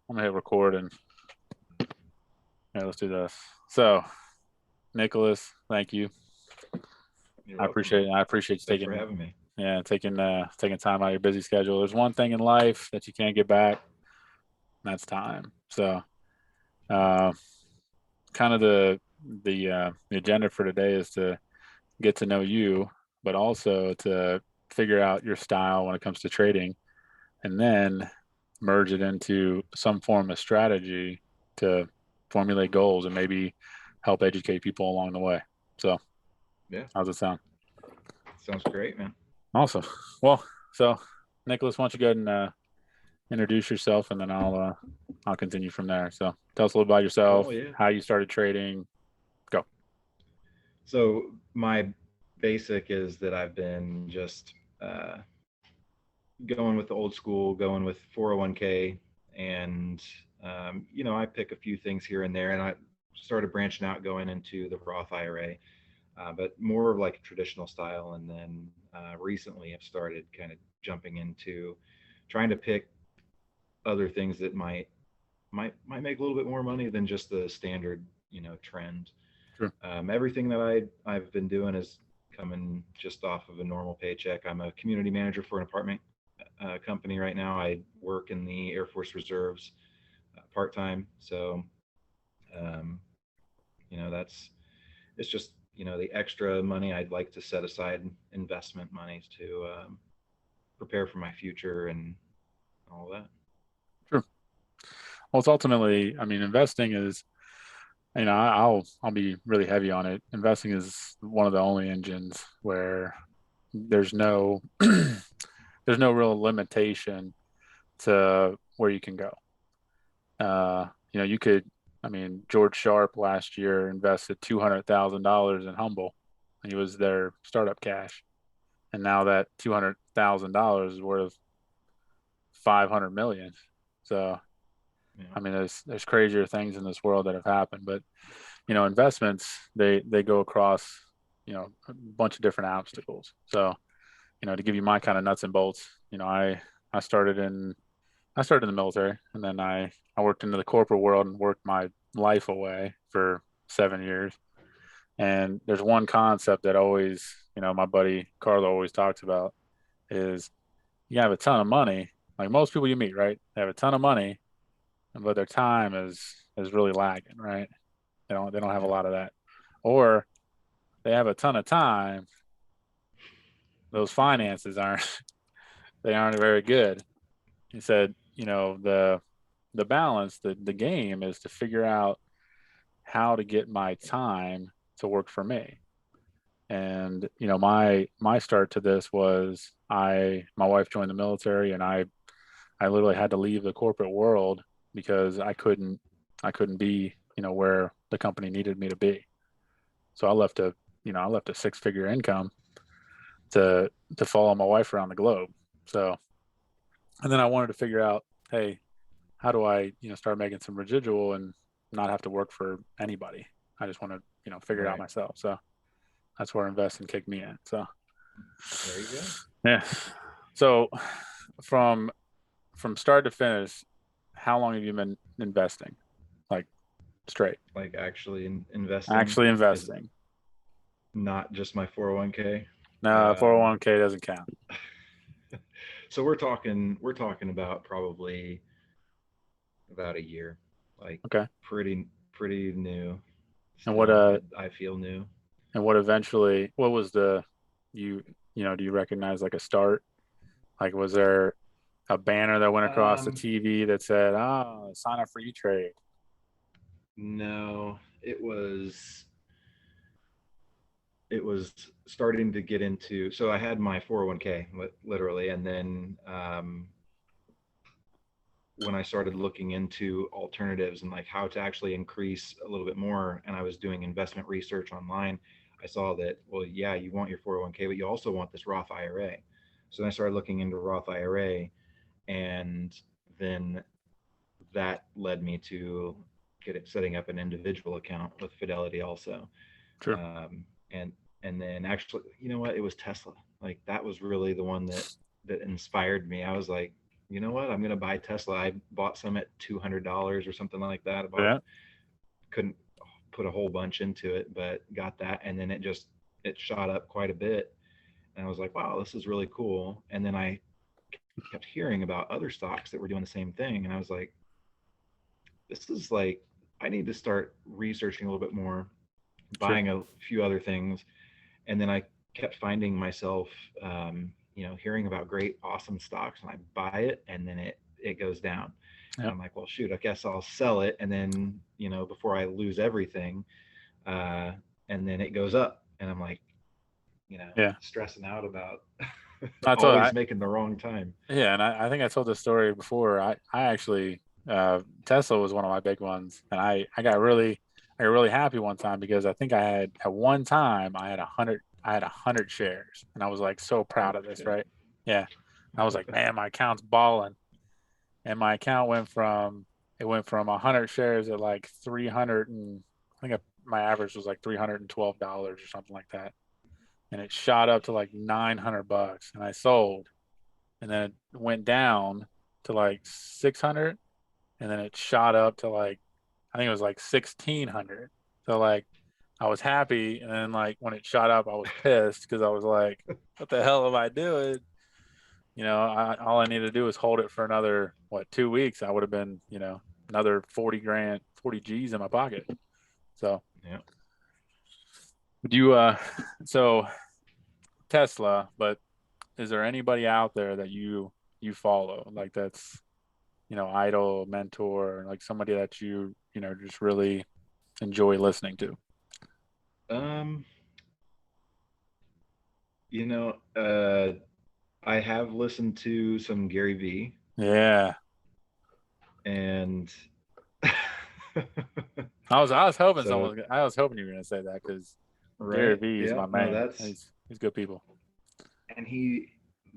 I'm gonna hit record and yeah, let's do this. So, Nicholas, thank you. You're I welcome, appreciate man. it. I appreciate you Thanks for taking having me. taking time out of your busy schedule. There's one thing in life that you can't get back, and that's time. So, uh, kind of the agenda for today is to get to know you, but also to figure out your style when it comes to trading, and then merge it into some form of strategy to formulate goals and maybe help educate people along the way. So, Yeah, how's it sound? sounds great, man. Awesome. Well, so Nicholas, why don't you go ahead and introduce yourself, and then I'll continue from there. So, tell us a little about Oh yourself, yeah. how you started trading. Go. So my basic is that I've been just going with the old school, going with 401k, and I pick a few things here and there, and I started branching out, going into the Roth IRA, but more of like a traditional style, and then recently I've started kind of jumping into trying to pick other things that might make a little bit more money than just the standard, trend. Sure. Everything that I've been doing is coming just off of a normal paycheck. I'm a community manager for an apartment company right now. I work in the Air Force Reserves part time, so um, that's it's just the extra money I'd like to set aside, investment monies to prepare for my future and all that. Sure. Well, it's ultimately, I mean, investing is, I'll be really heavy on it. Investing is one of the only engines where there's no there's no real limitation to where you can go. You could, I mean, George Sharp last year invested $200,000 in Humble. He was their startup cash, and now that $200,000 is worth 500 million. So, I Yeah. mean, there's crazier things in this world that have happened, but investments they go across a bunch of different obstacles. So, to give you my kind of nuts and bolts, I started in I started in the military, and then I worked into the corporate world and worked my life away for 7 years. And there's one concept that always, my buddy Carlo always talks about is you have a ton of money, like most people you meet, right? They have a ton of money, but their time is really lagging, right? They don't have a Yeah. lot of that. Or they have a ton of time, those finances aren't they aren't very good. He said, the balance, the game is to figure out how to get my time to work for me. And my start to this was my wife joined the military, and I literally had to leave the corporate world because I couldn't be where the company needed me to be. So I left a six-figure income to follow my wife around the globe. So, and then I wanted to figure out, hey, how do I start making some residual and not have to work for anybody? I just want to figure it out Right. myself. So that's where investing kicked me in. So There you go. yeah. So from from start to finish, how long have you been investing? Like straight, Like actually investing actually is investing. not just my 401k. No, Um, 401k doesn't count. so we're talking about probably about a year, like Okay. pretty new. And what Still, I feel new. what was the you do you recognize like a start? Like was there a banner that went across the Um, TV that said, "Oh, sign up for E-Trade"? no, it was starting to get into. So I had my 401k literally, and then when I started looking into alternatives and like how to actually increase a little bit more, and I was doing investment research online, I saw that, well, yeah, you want your 401k, but you also want this Roth IRA. So then I started looking into Roth IRA, and then that led me to setting up an individual account with Fidelity also. Sure. Um, and then actually, you know what? It was Tesla. Like that was really the one that inspired me. I was like, you know what? I'm going to buy Tesla. I bought some at $200 or something like that. About Yeah. couldn't put a whole bunch into it, but got that. And then it shot up quite a bit. And I was like, wow, this is really cool. And then I kept hearing about other stocks that were doing the same thing. And I was like, this is like, I need to start researching a little bit more, Sure. buying a few other things. And then I kept finding myself, hearing about great, awesome stocks, and I buy it, and then it goes down, and Yeah. I'm like, well, shoot, I guess I'll sell it, and then before I lose everything, uh, and then it goes up, and I'm like, Yeah. stressing out about I told always I making the wrong time. Yeah, and I think I told this story before. I actually Tesla was one of my big ones, and I got really happy one time because I think I had at one time I had 100 shares, and I was like so proud Oh of this, shit. right? Yeah, I was like, man, my account's balling, and my account went from 100 shares at like 300 and my average was like $312 or something like that, and it shot up to like $900, and I sold, and then it went down to like 600, and then it shot up to like I think it was like 1600. So like I was happy, and then like when it shot up I was pissed because I was like, what the hell am I doing? All I needed to do was hold it for another 2 weeks. I would have been, another 40 grand, 40 G's in my pocket. So Yeah. would you so Tesla, but is there anybody out there that you follow, like that's idol, mentor, like somebody that just really enjoy listening to? um you know uh I have listened to some Gary V, Yeah. and so I was hoping you were gonna say that because Gary right, Vee is yeah, my no, man. that's He's good people. and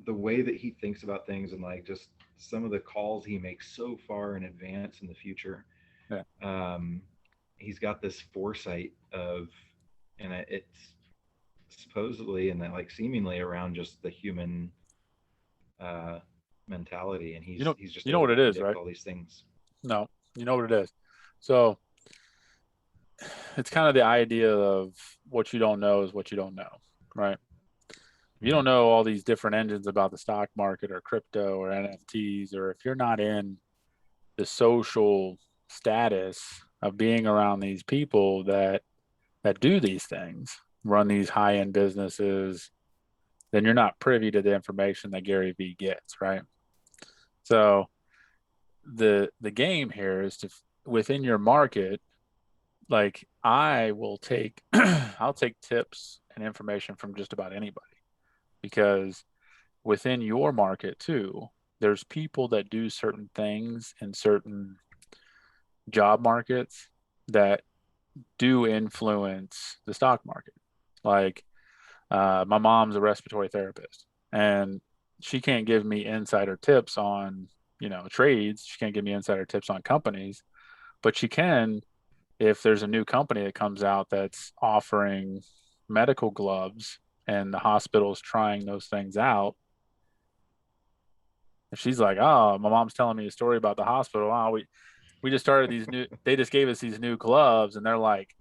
the way that he thinks about things, and like just some of the calls he makes so far in advance in the future, Yeah. um he's got this foresight of, and it's supposedly and then like seemingly around just the human uh mentality, and he's just You know able what to it is, predict right? all these things. No, you know what it is. So it's kind of the idea of what you don't know is what you don't know, right? If you don't Mhm. know all these different engines about the stock market or crypto or NFTs, or if you're not in the social status of being around these people that do these things, run these high end businesses, then you're not privy to the information that Gary Vee gets, right? So the game here is to within your market, like I will take I'll take tips and information from just about anybody because within your market too, there's people that do certain things in certain job markets that do influence the stock market. Like my mom's a respiratory therapist, and she can't give me insider tips on trades. She can't give me insider tips on companies, but she can if there's a new company that comes out that's offering medical gloves and the hospital's trying those things out. If she's like, oh, my mom's telling me a story about the hospital. Oh, we just started these new, they just gave us these new gloves, and they're like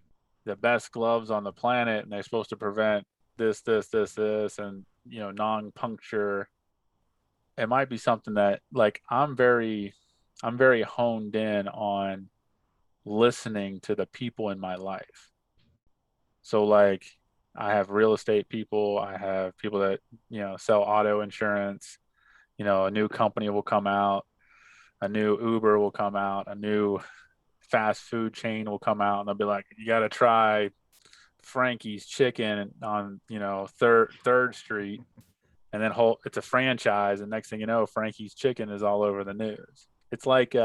the best gloves on the planet, and they're supposed to prevent this, and non-puncture. It might be something that like I'm very honed in on listening to the people in my life. So like I have real estate people, I have people that, sell auto insurance, a new company will come out, a new Uber will come out, a new fast food chain will come out, and they'll be like, you got to try Frankie's Chicken on, Third Street, and then it's a franchise, and next thing you know, Frankie's Chicken is all over the news. It's like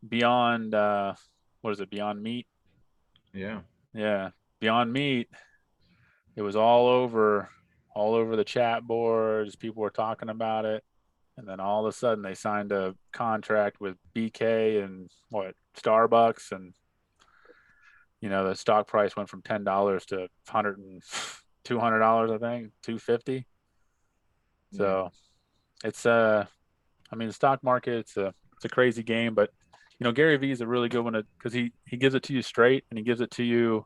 Beyond what is it? Beyond Meat? Yeah. Yeah, Beyond Meat. It was all over the chat boards. People were talking about it, and then all of a sudden they signed a contract with BK and Starbucks, and the stock price went from $10 to 100 and $200, I think, 250. Yeah. So it's I mean, the stock market, it's a crazy game, but Gary Vee is a really good one because he gives it to you straight and he gives it to you.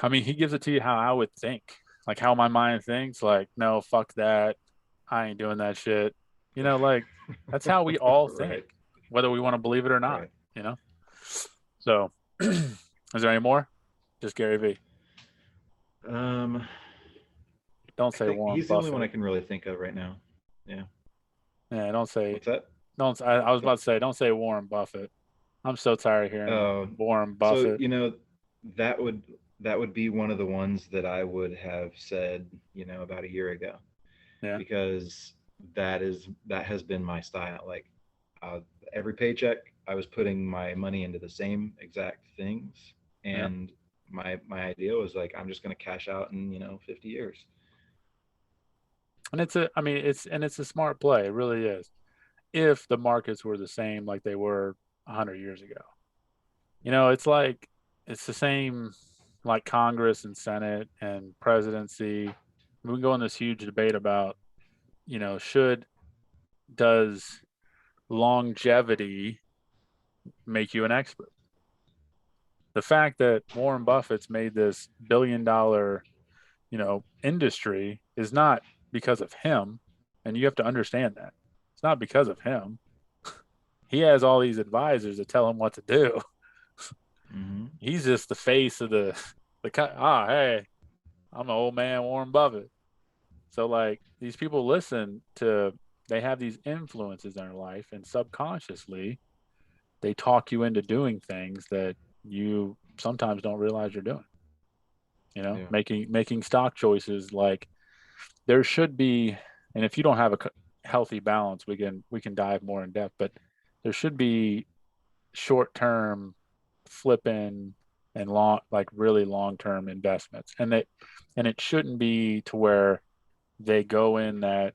I mean, he gives it to you how I would think, like how my mind thinks. Like, no, fuck that. I ain't doing that shit. Like that's how we all think, Right. whether we want to believe it or not. Right. You know. So, is there any more? Just Gary Vee. Um, Don't I say think Warren he's the only one I Buffett. can really think of right now. Yeah. Yeah, don't say. What's that? Don't. I was about to say. Don't say Warren Buffett. I'm so tired of hearing Uh, Warren so Buffett. that would that would be one of the ones that I would have said, about a year ago, Yeah. because that has been my style. Like, uh, every paycheck, I was putting my money into the same exact things, Yeah. and my idea was like, I'm just going to cash out in 50 years. And I mean, it's a smart play. It really is. If the markets were the same like they were 100 years ago, it's the same like Congress and Senate and presidency. We can go in this huge debate about, should does longevity make you an expert? The fact that Warren Buffett's made this $1 billion, industry is not because of him. And you have to understand that. It's not because of him. He has all these advisors that tell him what to do. Mm-hmm. He's just the face of hey, I'm an old man Warren Buffett. So like these people they have these influences in their life and subconsciously they talk you into doing things that you sometimes don't realize you're doing. Yeah. Making stock choices like there should be, and if you don't have a healthy balance, we can dive more in depth, but there should be short term flipping and long like really long term investments, and it shouldn't be to where they go in that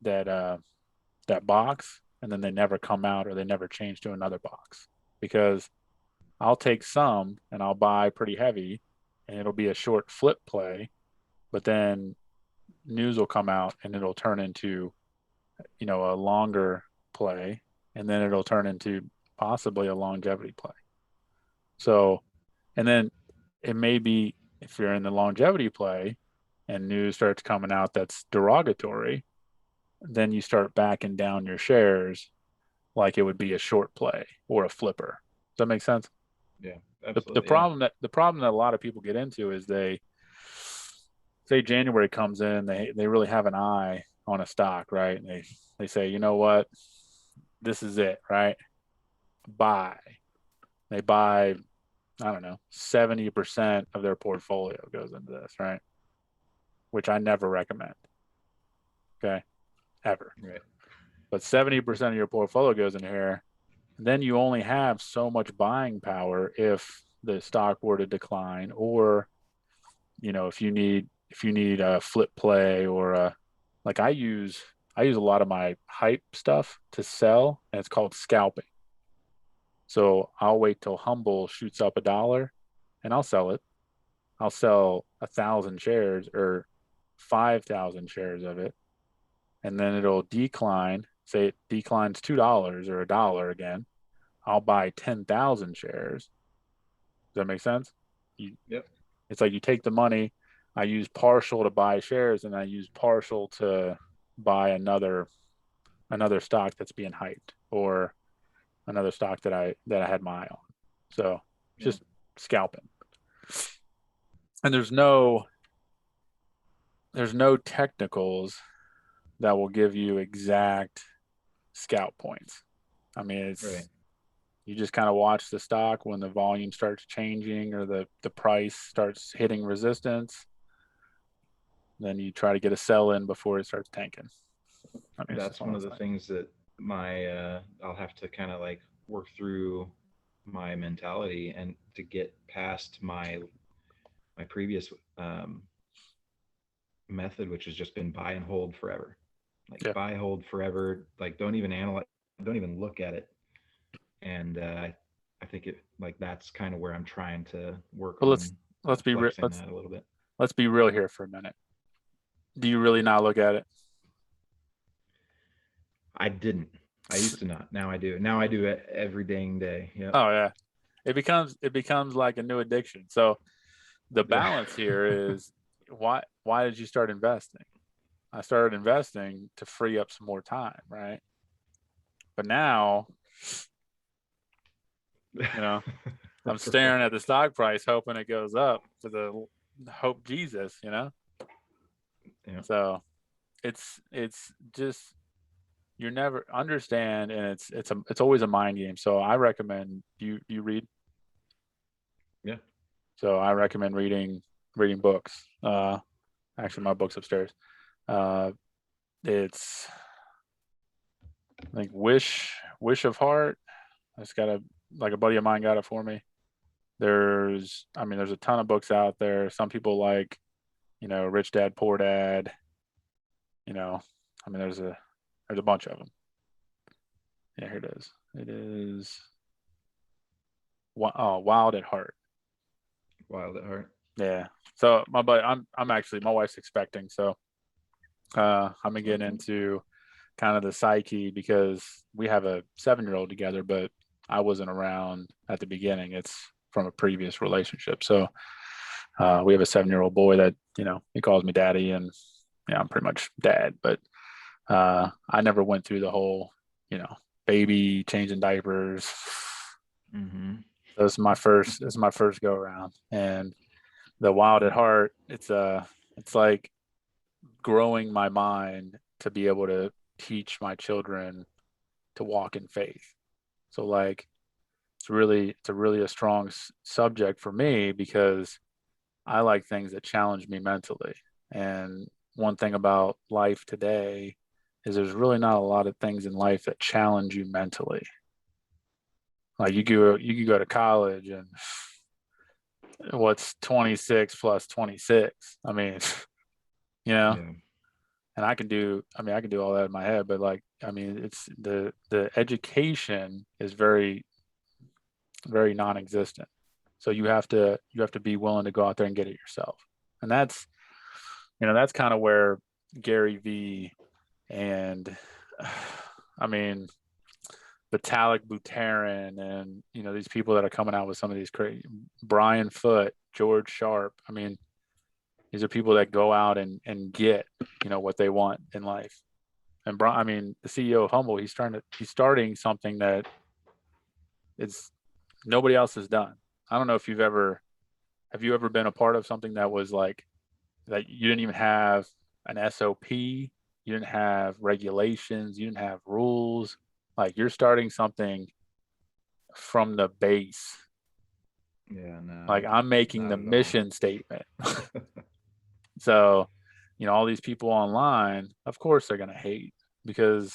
that box and then they never come out or they never change to another box because I'll take some and I'll buy pretty heavy and it'll be a short flip play, but then news will come out and it'll turn into, a longer play and then it'll turn into possibly a longevity play. So, and then it may be if you're in the longevity play and news starts coming out that's derogatory, then you start backing down your shares like it would be a short play or a flipper. Does that make sense? Yeah. The Absolutely. Yeah. problem that a lot of people get into is they say January comes in, they really have an eye on a stock, right? And they say, you know what, this is it, right? Buy. They buy, I don't know, 70% of their portfolio goes into this, right? Which I never recommend. Okay. Ever. Right. But 70% of your portfolio goes in here. Then you only have so much buying power if the stock were to decline or, if you need a flip play or like I use a lot of my hype stuff to sell and it's called scalping. So I'll wait till Humble shoots up $1 and I'll sell it. I'll sell 1,000 shares or 5,000 shares of it, and then it'll decline. Say it declines $2 or $1 again. I'll buy 10,000 shares. Does that make sense? You, Yep. it's like you take the money. I use partial to buy shares, and I use partial to buy another stock that's being hyped or another stock that I had my eye on. So Yeah. just scalping. And there's no technicals that will give you exact scalp points. I mean, Right. you just kind of watch the stock when the volume starts changing or the price starts hitting resistance. Then you try to get a sell in before it starts tanking. I mean, it's just That's one one of of those the things. things that I'll have to kind of like work through my mentality and to get past my previous method, which has just been buy and hold forever. Like, Yeah. buy, hold forever. Like, don't even analyze, don't even look at it. And I think it like that's kind of where I'm trying to work But let's on let's be re- flexing let's that a little bit. let's be real here for a minute. Do you really not look at it? I didn't. I used to not. Now I do. Now I do it every dang day. Yep. Oh yeah. It becomes like a new addiction. So the Yeah. balance here is why did you start investing? I started investing to free up some more time, right? But now, you know, I'm staring at the stock price hoping it goes up for the hope Jesus, you know? Yeah. So it's just you never understand, and it's always a mind game. So I recommend you read. Yeah. So I recommend reading books. Actually, my book's upstairs. Uh, it's like Wish of Heart. It's got a buddy of mine got it for me. There's a ton of books out there. Some people like, Rich Dad Poor Dad. You know, there's a bunch of them. Yeah, here it is. It is Wild at Heart. Wild at heart. Yeah. So I'm actually my wife's expecting, so I'm gonna get Okay. into kind of the psyche because we have a 7-year-old together, but I wasn't around at the beginning. It's from a previous relationship. So we have a 7-year-old boy that, he calls me daddy, and yeah, I'm pretty much dad, but I never went through the whole, baby changing diapers. Mm-hmm. So this is my first go around. And the Wild at Heart, it's like growing my mind to be able to teach my children to walk in faith. So like it's a really a strong subject for me because I like things that challenge me mentally. And one thing about life today is there's really not a lot of things in life that challenge you mentally. Like you could go to college and what's 26 plus 26? I mean, you know, Yeah. and I can do all that in my head, but like, it's the education is very, very non-existent. So you have to be willing to go out there and get it yourself. And that's kind of where Gary V and I mean Vitalik Buterin and these people that are coming out with some of these crazy Brian Foote, George Sharp. I mean, these are people that go out and get what they want in life. And the CEO of Humble, he's starting something that it's nobody else has done. I don't know if have you ever been a part of something that was like that you didn't even have an SOP, you didn't have regulations, you didn't have rules. Like you're starting something from the base. Yeah. Like No, I'm making the not at all. mission statement. So, all these people online, of course they're going to hate because,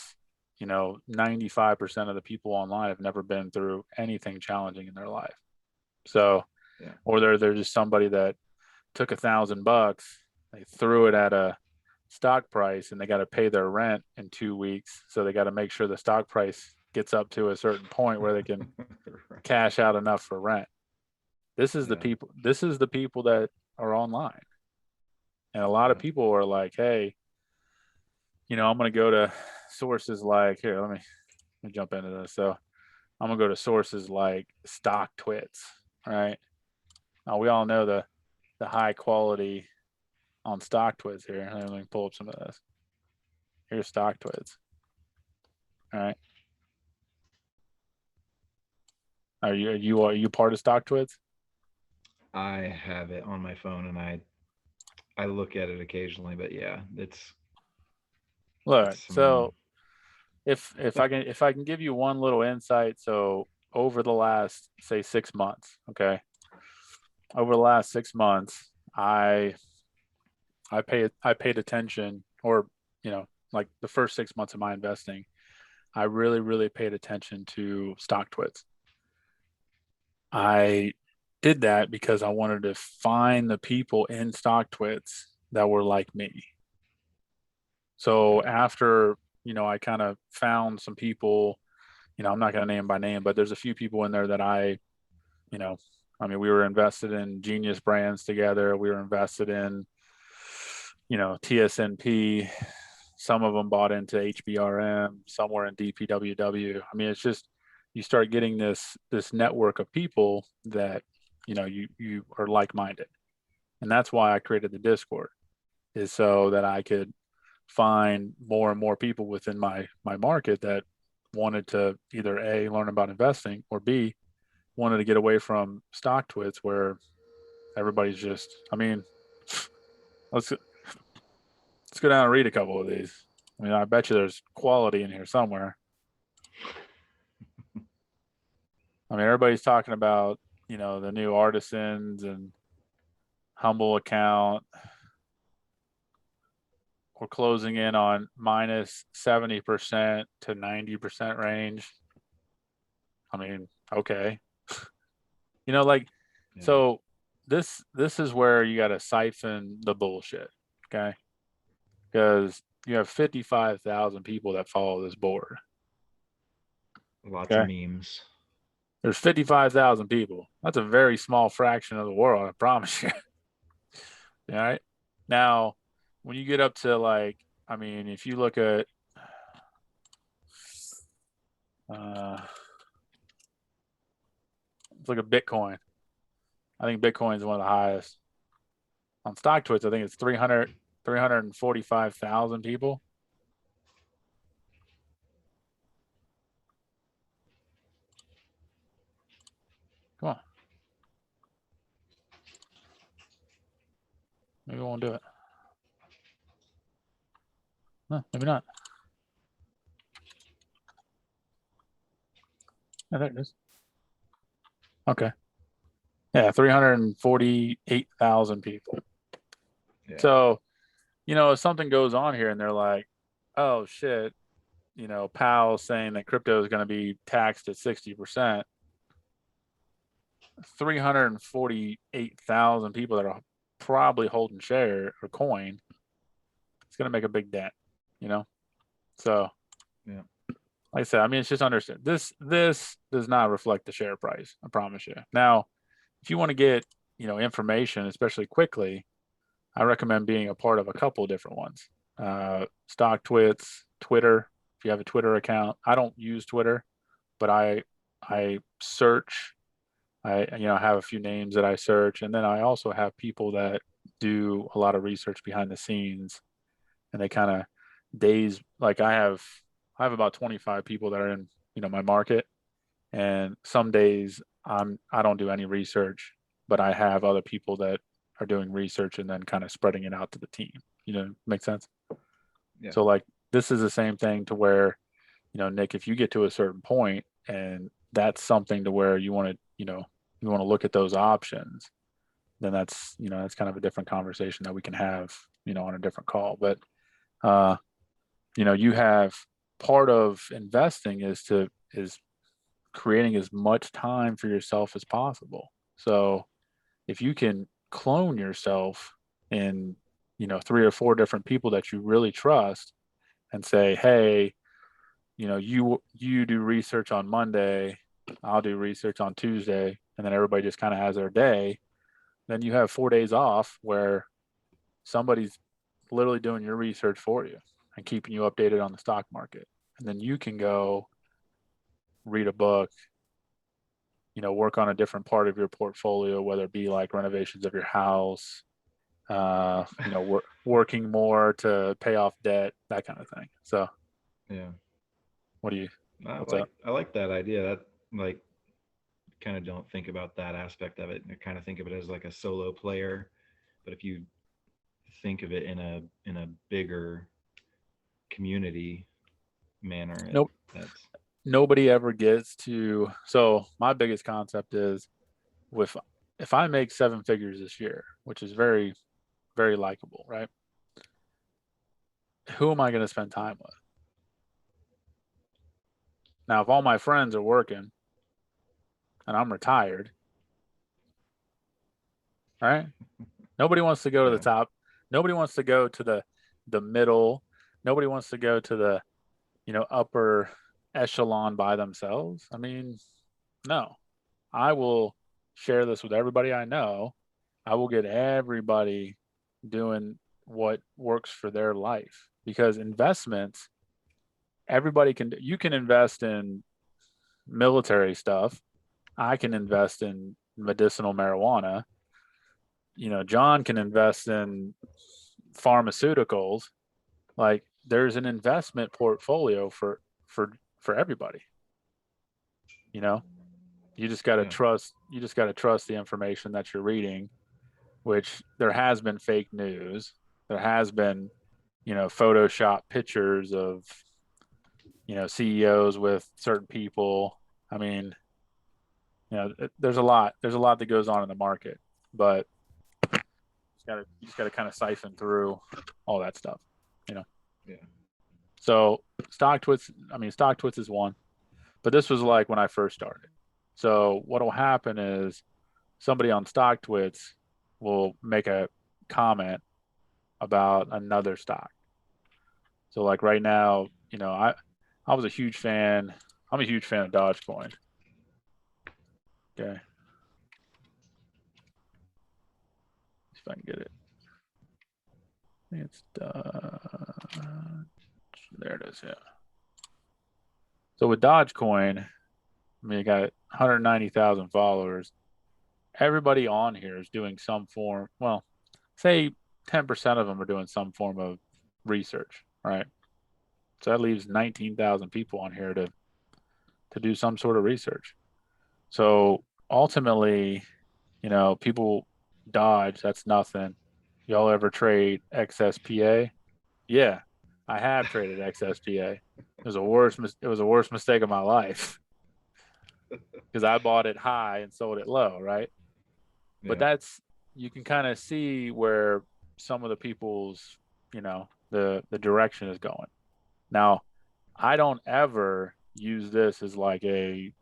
95% of the people online have never been through anything challenging in their life. So, Yeah. or they're just somebody that took $1,000, they threw it at a stock price and they got to pay their rent in 2 weeks. So they got to make sure the stock price gets up to a certain point where they can Right. cash out enough for rent. Yeah. This is the people that are online. And a lot of Yeah. people are like, hey, I'm going to go to sources like here, let me jump into this. So I'm going to go to sources like Stock Twits, right? Now we all know the high quality on Stock Twits here. Let me pull up some of this. Here's Stock Twits. All right. Are you part of Stock Twits? I have it on my phone and I look at it occasionally, but yeah, it's Look, some so if I can give you one little insight, so over the last say 6 months, okay, over the last 6 months, I paid attention, or like the first 6 months of my investing, I really really paid attention to Stock Twits. I did that because I wanted to find the people in Stock Twits that were like me. So yeah. after, I kind of found some people, I'm not going to name by name, but there's a few people in there that you know, we were invested in Genius Brands together. We were invested in, TSNP, Some of them bought into HBRM, some were in DPWW. I mean, it's just you start getting this network of people that you are like-minded, and that's why I created the Discord, is so that I could find more and more people within my market that wanted to either A, learn about investing, or B, wanted to get away from stock twits where everybody's just, I mean, let's go down and read a couple of these. I mean, I bet you there's quality in here somewhere. I mean, everybody's talking about, the new artisans and humble account. We're closing in on minus 70% to 90% range. I mean, okay. Like, Yeah. so this is where you got to siphon the bullshit, okay? Because you have 55,000 people that follow this board. Lots of Okay. memes. There's 55,000 people. That's a very small fraction of the world, I promise you. All right. Now, when you get up to I mean, if you look at, let's look at Bitcoin. I think Bitcoin is one of the highest. On StockTwits, I think it's 345,000 people. Come on. Maybe we won't do it. No, maybe not. Oh, there it is. Okay. Yeah, 348,000 people. Yeah. So, if something goes on here and they're like, oh shit, Powell saying that crypto is going to be taxed at 60%, 348,000 people that are probably holding share or coin, it's going to make a big dent, So, Yeah. like I said, I mean, it's just understood. This does not reflect the share price. I promise you. Now, if you want to get, information, especially quickly, I recommend being a part of a couple of different ones. StockTwits, Twitter. If you have a Twitter account, I don't use Twitter, but I search. I have a few names that I search, and then I also have people that do a lot of research behind the scenes, and they kind of days like I have about 25 people that are in my market, and some days I don't do any research, but I have other people that are doing research and then kind of spreading it out to the team. Make sense? Yeah. So this is the same thing to where, Nick, if you get to a certain point and that's something to where you want to, you want to look at those options, then that's kind of a different conversation that we can have, on a different call. But, you have part of investing is creating as much time for yourself as possible. So if you can clone yourself in, 3 or 4 different people that you really trust and say, hey, you do research on Monday, I'll do research on Tuesday, and then everybody just kind of has their day, then you have 4 days off where somebody's literally doing your research for you and keeping you updated on the stock market. And then you can go read a book, work on a different part of your portfolio, whether it be like renovations of your house, working more to pay off debt, that kind of thing. So, Yeah. what do you? What's up? I like that idea. That like kind of don't think about that aspect of it. I kind of think of it as like a solo player, but if you think of it in a bigger community manner, Nope. that's Nobody ever gets to. So my biggest concept is with if I make 7 figures this year, which is very, very likable, right? Who am I going to spend time with? Now, if all my friends are working and I'm retired, right? Nobody wants to go to the yeah. top. Nobody wants to go to the middle. Nobody wants to go to the, upper echelon by themselves. I mean, no. I will share this with everybody I know. I will get everybody doing what works for their life. because investments, you can invest in military stuff. I can invest in medicinal marijuana. John can invest in pharmaceuticals. Like there's an investment portfolio for everybody. You know, Yeah. you just got to trust the information that you're reading, which there has been fake news. There has been, Photoshop pictures of, CEOs with certain people. I mean, there's a lot that goes on in the market, but you just got to kind of siphon through all that stuff, you know. Yeah. So StockTwits is one, but this was like when I first started. So what will happen is somebody on StockTwits will make a comment about another stock. So like right now, I was a huge fan. I'm a huge fan of Dogecoin. Okay, see if I can get it. I think it's there it is. Yeah. So with Dogecoin, you got 190,000 followers. Everybody on here is doing some form. Well, say 10% of them are doing some form of research, right? So that leaves 19,000 people on here to do some sort of research. So ultimately, people dodge. That's nothing. Y'all ever trade XSPA? Yeah, I have traded XSPA. It was the worst mistake of my life because I bought it high and sold it low, right? But Yeah. you can kind of see where some of the people's, the direction is going. Now, I don't ever use this as like hey,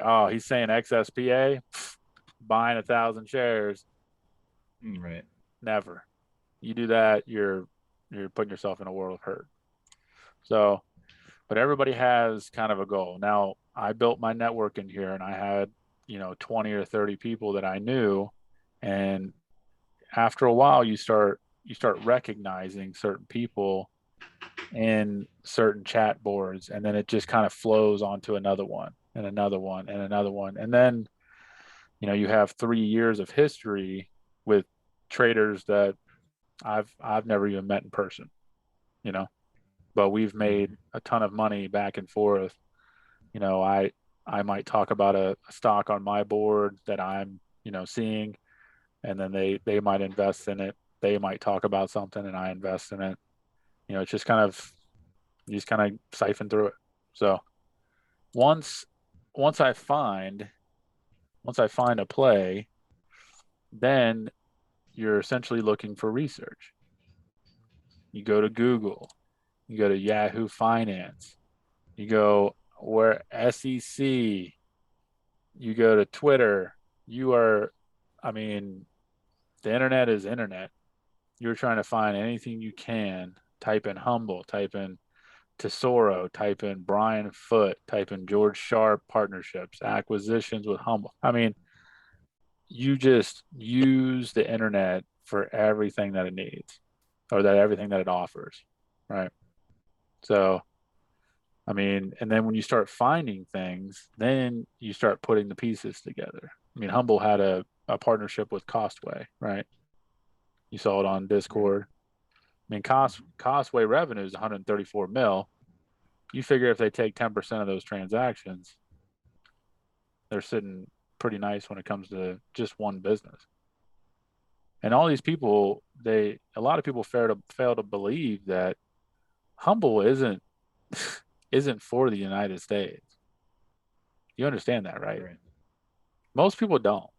oh, he's saying XSPA, buying 1,000 shares. Right. Never. You do that, you're putting yourself in a world of hurt. So, but everybody has kind of a goal. Now, I built my network in here, and I had 20 or 30 people that I knew, and after a while, you start recognizing certain people in certain chat boards, and then it just kind of flows onto another one and another one and another one, and then you have 3 years of history with traders that I've never even met in person, you know, but we've made Hmm. a ton of money back and forth. I might talk about a stock on my board that I'm seeing, and then they might invest in it. They might talk about something, and I invest in it. It's just kind of you just kind of siphon through it. So once once I find once I find a play, then you're essentially looking for research. You go to Google, you go to Yahoo Finance, you go where SEC, you go to Twitter. You are, I mean, the internet is internet. You're trying to find anything you can. Type in Humble, type in Tesoro, type in Brian Foote, type in George Sharp partnerships, acquisitions with Humble. I mean, you just use the internet for everything that it needs or that everything that it offers, right? So, I mean, and then when you start finding things, then you start putting the pieces together. I mean, Humble had a partnership with Costway, right? You saw it on Right. Discord. I mean, Hmm. Costway revenue is 134 mil. You figure if they take 10% of those transactions, they're sitting pretty nice when it comes to just one business. And all these people, a lot of people fail to believe that Humble isn't for the United States. You understand that, right? Right. Most people don't.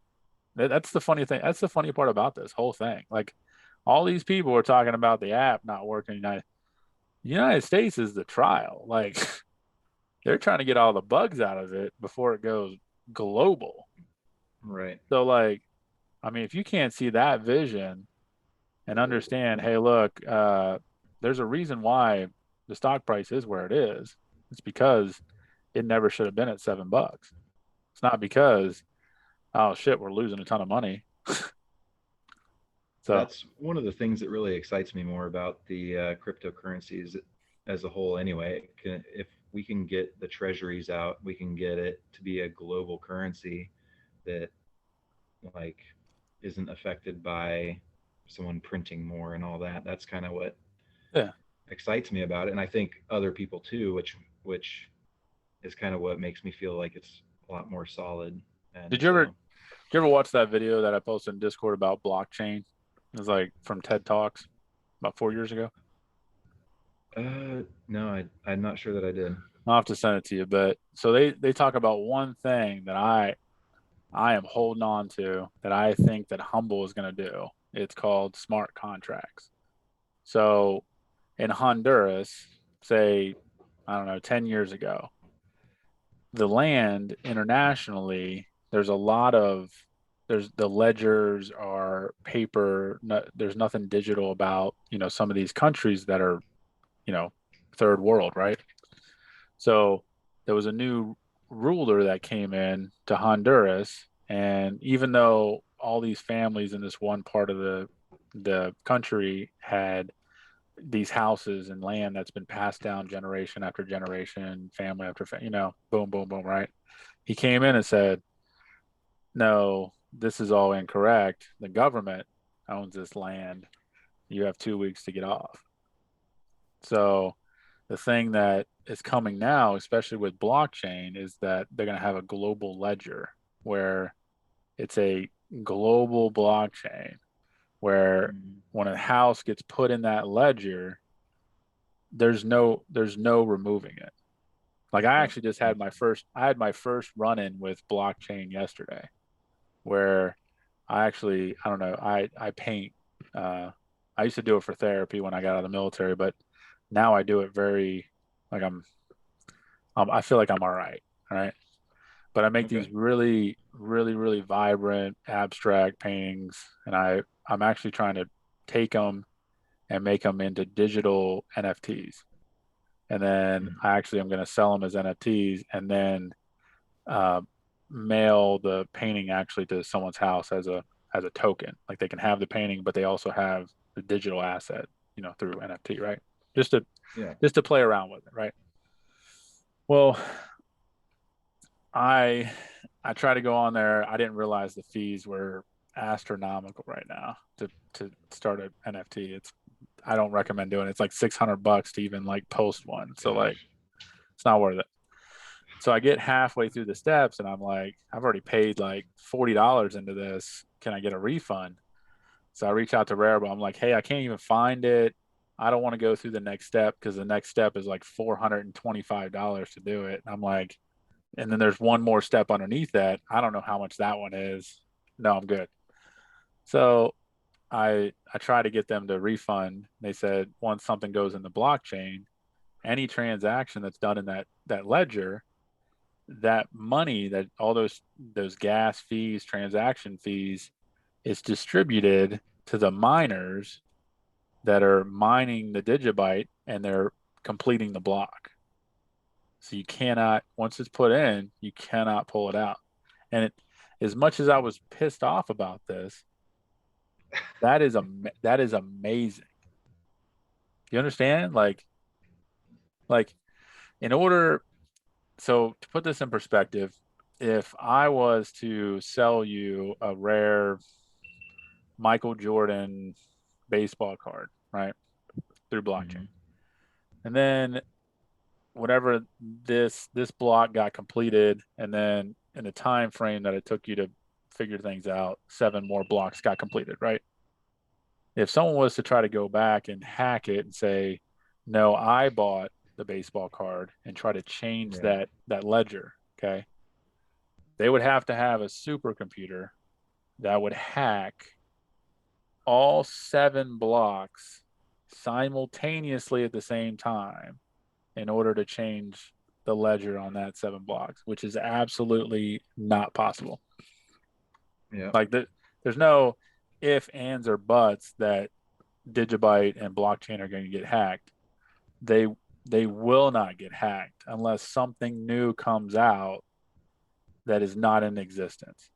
That's the funny thing. That's the funny part about this whole thing. Like all these people are talking about the app not working. United States is the trial. Like they're trying to get all the bugs out of it before it goes global. Right. So like, I mean, if you can't see that vision and understand, hey, look, there's a reason why the stock price is where it is. It's because it never should have been at $7. It's not because, oh shit, we're losing a ton of money. It's So That's one of the things that really excites me more about the cryptocurrencies as a whole. Anyway, if we can get the treasuries out, we can get it to be a global currency that like isn't affected by someone printing more and all that. That's kind of what yeah. excites me about it, and I think other people too, which is kind of what makes me feel like it's a lot more solid. And Did you ever so, did you ever watch that video that I posted in Discord about blockchain? It was like from TED Talks about 4 years ago. no, I'm not sure that I did. I'll have to send it to you. But so they talk about one thing that I am holding on to that I think that Humble is going to do. It's called smart contracts. So in Honduras, say, I don't know, 10 years ago, the land internationally, there's a lot of, there's the ledgers are paper. No, there's nothing digital about, some of these countries that are, you know, third world, right? So there was a new ruler that came in to Honduras, and even though all these families in this one part of the country had these houses and land that's been passed down generation after generation, family after boom, boom, boom, right? He came in and said, "No, this is all incorrect. The government owns this land. You have 2 weeks to get off." So the thing that is coming now, especially with blockchain, is that they're going to have a global ledger where it's a global blockchain where Mm, when a house gets put in that ledger, there's no removing it. Like I oh, actually just had that's my first run in with blockchain yesterday where I don't know, I paint. uh I used to do it for therapy when I got out of the military, but now I do it very like I feel like I'm all right. But I make okay. these really, really, really vibrant, abstract paintings, and I'm actually trying to take them and make them into digital NFTs, and then Mm, I'm going to sell them as NFTs, and then uh, mail the painting actually to someone's house as a token. Like they can have the painting, but they also have the digital asset, through NFT, right? Just to yeah. just to play around with it, right? Well, I I try to go on there. I didn't realize the fees were astronomical right now to start an NFT. I don't recommend doing it. It's like $600 to even like post one. So like Gosh. it's not worth it. So I get halfway through the steps and I'm like, I've already paid like $40 into this. Can I get a refund? So I reach out to Rarible. I'm like, hey, I can't even find it. I don't want to go through the next step because the next step is like $425 to do it. And I'm like, and then there's one more step underneath that. I don't know how much that one is. No, I'm good. So I try to get them to refund. They said once something goes in the blockchain, any transaction that's done in that ledger, that money, that all those gas fees, transaction fees, is distributed to the miners that are mining the digibyte and they're completing the block. So you cannot, once it's put in, you cannot pull it out. And as much as I was pissed off about this, that is amazing. You understand? Like in order, so to put this in perspective, if I was to sell you a rare Michael Jordan baseball card, right, through blockchain, Hmm. and then whatever this block got completed, and then in the time frame that it took you to figure things out, 7 more blocks got completed, right? If someone was to try to go back and hack it and say, no, I bought the baseball card and try to change Right. that ledger, okay, they would have to have a supercomputer that would hack all 7 blocks simultaneously at the same time in order to change the ledger on that 7 blocks, which is absolutely not possible. Yeah. Like there's no if, ands, or buts that Digibyte and blockchain are going to get hacked. They they will not get hacked unless something new comes out that is not in existence.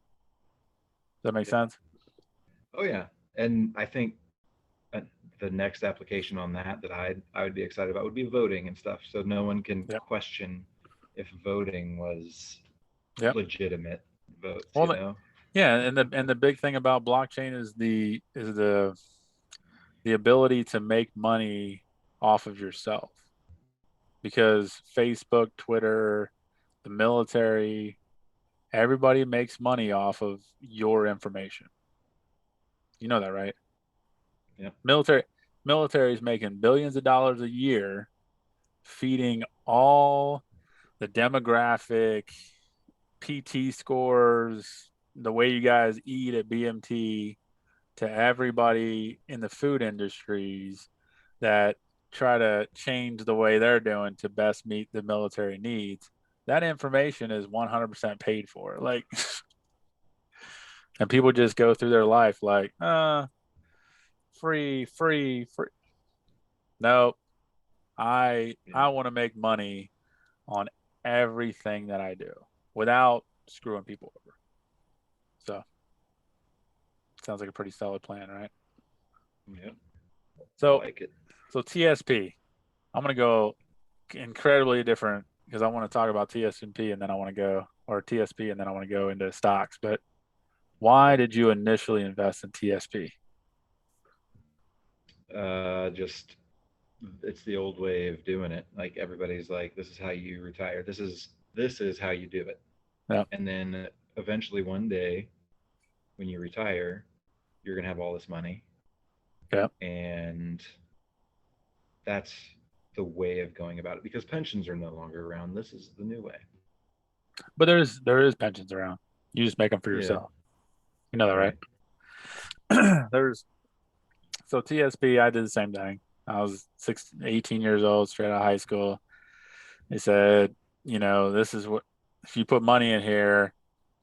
Does that make sense? Oh yeah. And I think uh, the next application on that I would be excited about would be voting and stuff. So no one can Yep. question if voting was Yep. legitimate votes. Well, You know. yeah, and the big thing about blockchain is the ability to make money off of yourself because Facebook, Twitter, the military, everybody makes money off of your information. You know that, right? Yep. Military military is making billions of dollars a year feeding all the demographic, PT scores, the way you guys eat at BMT to everybody in the food industries that try to change the way they're doing to best meet the military needs. That information is 100% paid for. Like, and people just go through their life like, free, free, free. No, I Yeah. want to make money on everything that I do without screwing people over. So sounds like a pretty solid plan, right? Yep. I So like it. so TSP. I'm gonna go incredibly different because I want to talk about TSP and then I want to go or TSP and then I want to go into stocks. But why did you initially invest in TSP? Just it's the old way of doing it. Like everybody's like, this is how you retire. This is how you do it. Yeah, And then eventually one day when you retire, you're gonna have all this money, yeah. and that's the way of going about it because pensions are no longer around. This is the new way. But there is pensions around. You just make them for Yeah. yourself. You know that, Right. right? There's so TSP. I did the same thing. I was 18 years old, straight out of high school. They said, this is what if you put money in here,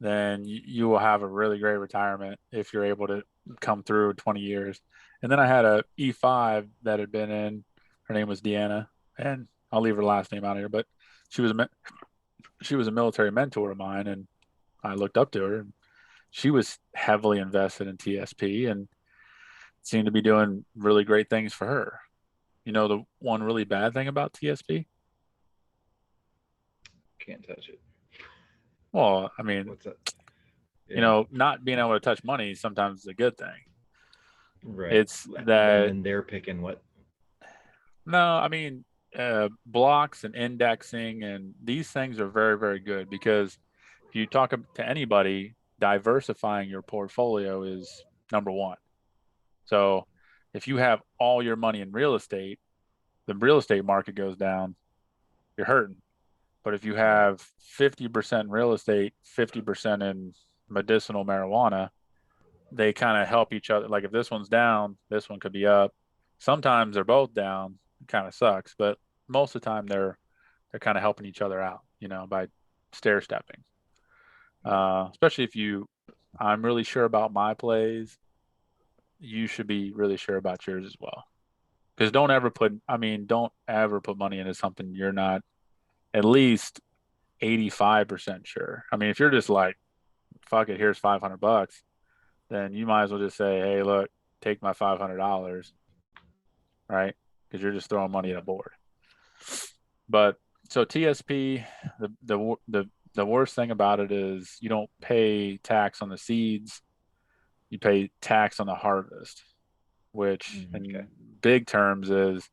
then you will have a really great retirement if you're able to come through 20 years. And then I had a E5 that had been in. Her name was Deanna, and I'll leave her last name out here, but she was she was a military mentor of mine, and I looked up to her. And she was heavily invested in TSP and seemed to be doing really great things for her. You know, the one really bad thing about TSP? Can't touch it. Well, I mean, What's that? Yeah. not being able to touch money sometimes is a good thing. Right. It's And that then they're picking what. no, I mean, blocks and indexing and these things are very, very good because if you talk to anybody, diversifying your portfolio is number one. So if you have all your money in real estate, the real estate market goes down, you're hurting. But if you Right. have 50% in real estate, 50% in medicinal marijuana, they kind of help each other. Like if this one's down, this one could be up. Sometimes they're both down. It kind of sucks, but most of the time they're kind of helping each other out, by stair stepping. Yeah. Especially if I'm really sure about my plays. You should be really sure about yours as well. Because don't ever put money into something you're not at least 85% sure. I mean, if you're just like, fuck it, here's $500, then you might as well just say, hey, look, take my $500, right? Because you're just throwing money at a board. But so TSP, the worst thing about it is you don't pay tax on the seeds, you pay tax on the harvest, which Okay. in big terms is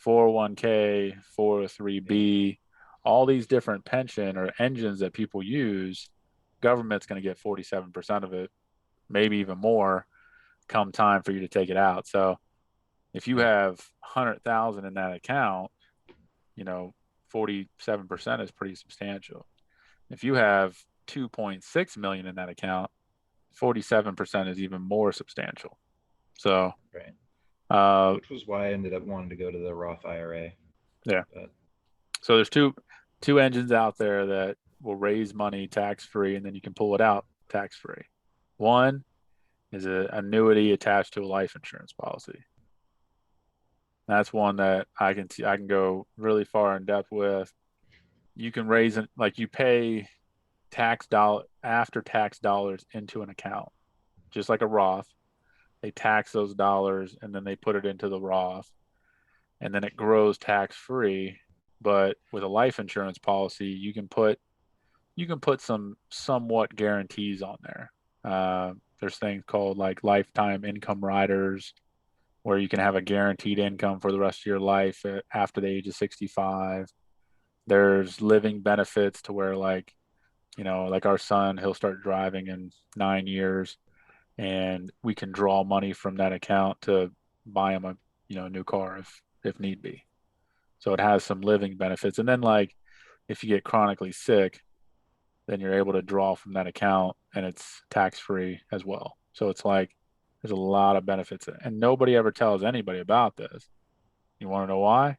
401k, 403b, Yeah. all these different pension or engines that people use, government's going to get 47% of it, maybe even more come time for you to take it out. So if you Yeah. have 100,000 in that account, you know, 47% is pretty substantial. If you have 2.6 million in that account, 47% is even more substantial. So, Right. uh, Which was why I ended up wanting to go to the Roth IRA. yeah. But So there's two engines out there that will raise money tax free, and then you can pull it out tax free. One is an annuity attached to a life insurance policy. That's one that I can go really far in depth with. You can raise it like you pay tax dollar after tax dollars into an account, just like a Roth, they tax those dollars and then they put it into the Roth, and then it grows tax free. But with a life insurance policy, you can put some somewhat guarantees on there. There's things called like lifetime income riders, where you can have a guaranteed income for the rest of your life after the age of 65. There's living benefits to where, like, like our son, he'll start driving in 9 years, and we can draw money from that account to buy him a new car if need be. So it has some living benefits. And then, like, if you get chronically sick, then you're able to draw from that account and it's tax free as well. So it's like there's a lot of benefits, and nobody ever tells anybody about this. You want to know why?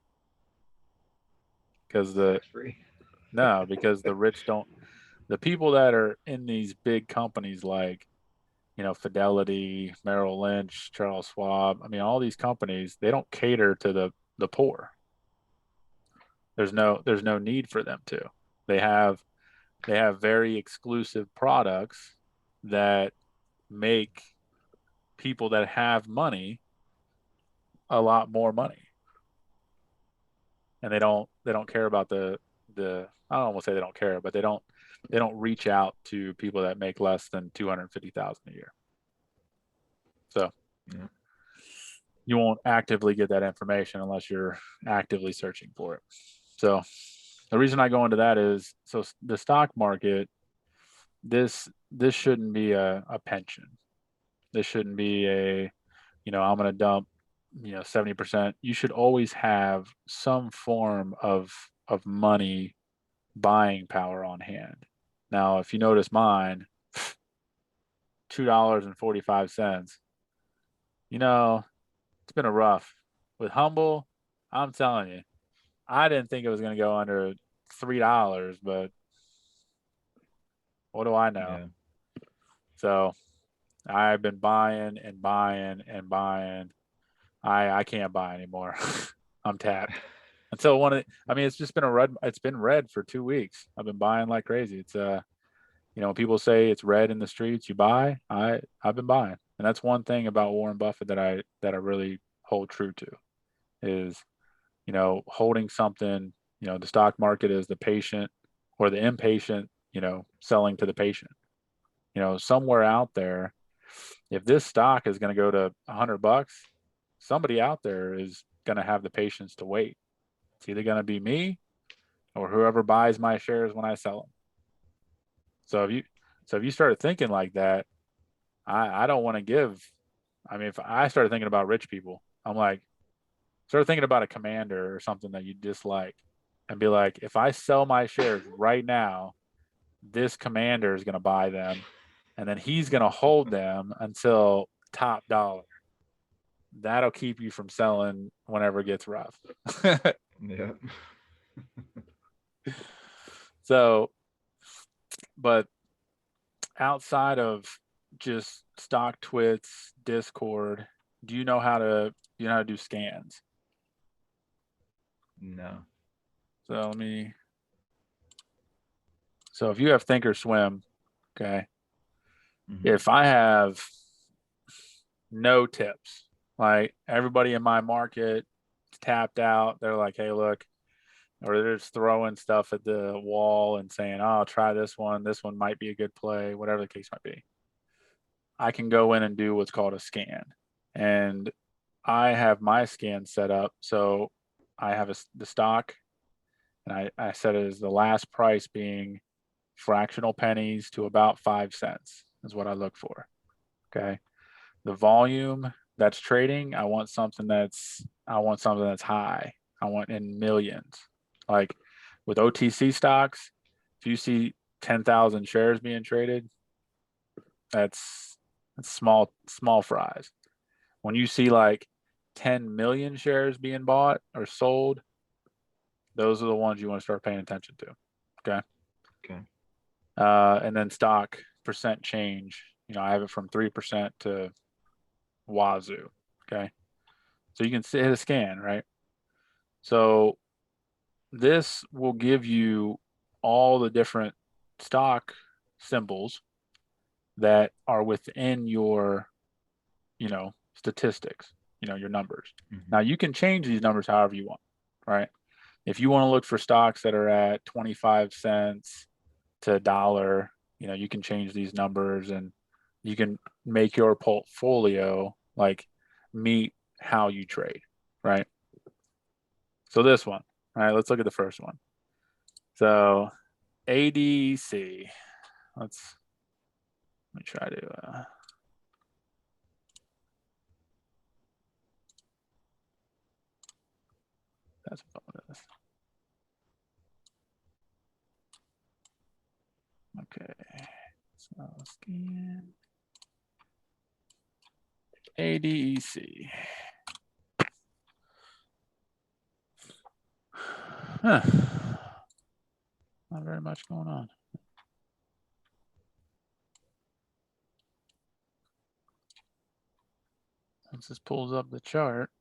Because It's tax free. because the rich don't, the people that are in these big companies like, Fidelity, Merrill Lynch, Charles Schwab, I mean, all these companies, they don't cater to the poor. There's no need for them to. They have they have very exclusive products that make people that have money a lot more money, and they don't care about the I don't want to say they don't care, but they don't reach out to people that make less than 250,000 a year. So Yeah. you won't actively get that information unless you're actively searching for it. So the reason I go into that is, so the stock market, this shouldn't be a pension. This shouldn't be I'm going to dump 70%. You should always have some form of money buying power on hand. Now, if you notice mine, $2.45. It's been a rough. With Humble, I'm telling you, I didn't think it was going to go under $3, but what do I know? Yeah. So I've been buying and buying and buying. I can't buy anymore. I'm tapped. Until I mean, it's just been it's been red for 2 weeks. I've been buying like crazy. It's when people say it's red in the streets, you buy. I've been buying, and that's one thing about Warren Buffett that I really hold true to is, holding something. The stock market is the patient or the impatient, selling to the patient. Somewhere out there, if this stock is going to go to $100, somebody out there is going to have the patience to wait. It's either going to be me or whoever buys my shares when I sell them. So if you started thinking like that, I don't want to give. I mean, if I started thinking about rich people, I'm like, start thinking about a commander or something that you dislike, and be like, if I sell my shares right now, this commander is going to buy them, and then he's going to hold them until top dollar. That'll keep you from selling whenever it gets rough. Yeah. So, but outside of just stock twits, Discord, do you know how to do scans? No. So so if you have Thinkorswim, okay, Hmm. if I have no tips, like everybody in my market is tapped out, they're like, hey, look, or they're just throwing stuff at the wall and saying, oh, try this one. This one might be a good play, whatever the case might be. I can go in and do what's called a scan. And I have my scan set up. So I have the stock, and I set it as the last price being fractional pennies to about 5 cents is what I look for. Okay. The volume that's trading, I want something that's high. I want in millions. Like with OTC stocks, if you see 10,000 shares being traded, that's small fries. When you see like 10 million shares being bought or sold, those are the ones you want to start paying attention to. Okay. Okay. And then stock percent change. I have it from 3% to wazoo. Okay. So you can hit a scan, right? So this will give you all the different stock symbols that are within your statistics, your numbers. Hmm. Now you can change these numbers however you want, right? If you want to look for stocks that are at 25 cents to a dollar, you can change these numbers and you can make your portfolio like meet how you trade, right? So this one, all right, let's look at the first one. So ADC, let me try to that's what this. Okay, so scan ADEC. Huh. Not very much going on. Once this pulls up the chart.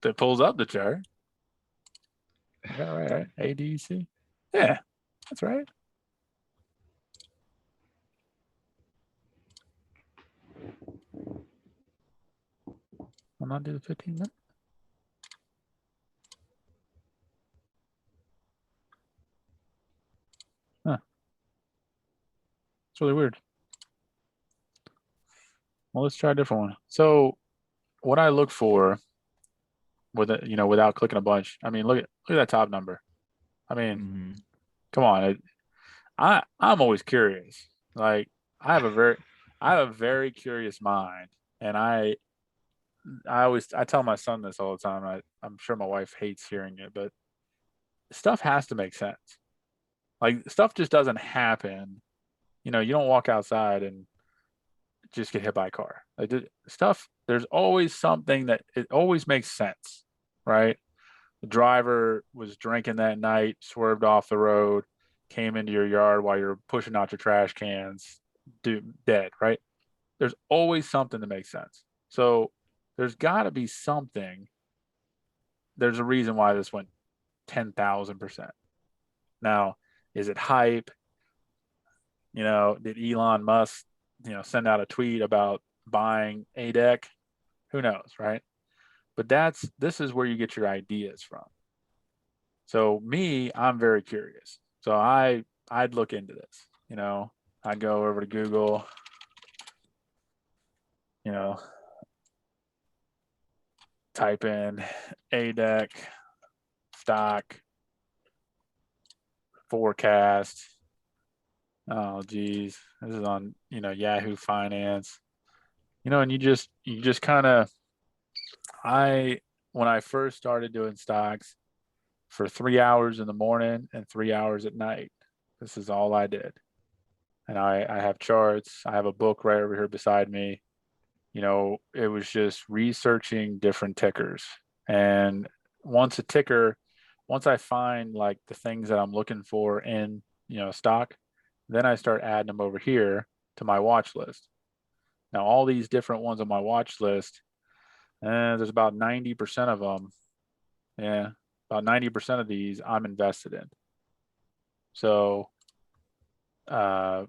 That pulls up the chart. I got it right? ADC. Yeah, that's right. I'll not do the 15 minutes. Huh. It's really weird. Well, let's try a different one. So what I look for with it, without clicking a bunch, I mean, look at that top number. I mean, Hmm. come on. I'm always curious. Like I have a very I have a very curious mind, and I tell my son this all the time. I'm sure my wife hates hearing it, but stuff has to make sense. Like stuff just doesn't happen. You don't walk outside and just get hit by a car. Like stuff, there's always something that it always makes sense, right? The driver was drinking that night, swerved off the road, came into your yard while you're pushing out your trash cans, dead, right? There's always something that makes sense. So there's got to be something. There's a reason why this went 10,000%. Now, is it hype? Did Elon Musk, send out a tweet about buying a deck? Who knows, right? But this is where you get your ideas from. So me, I'm very curious. So I'd look into this. I'd go over to Google, you know, type in a deck stock forecast. Oh geez. This is on, Yahoo Finance. And you just kind of I when I first started doing stocks for 3 hours in the morning and 3 hours at night. This is all I did. And I have charts. I have a book right over here beside me. It was just researching different tickers. And once a ticker, once I find like the things that I'm looking for in, stock, then I start adding them over here to my watch list. Now, all these different ones on my watch list, there's about 90% of them. Yeah, about 90% of these I'm invested in. So uh,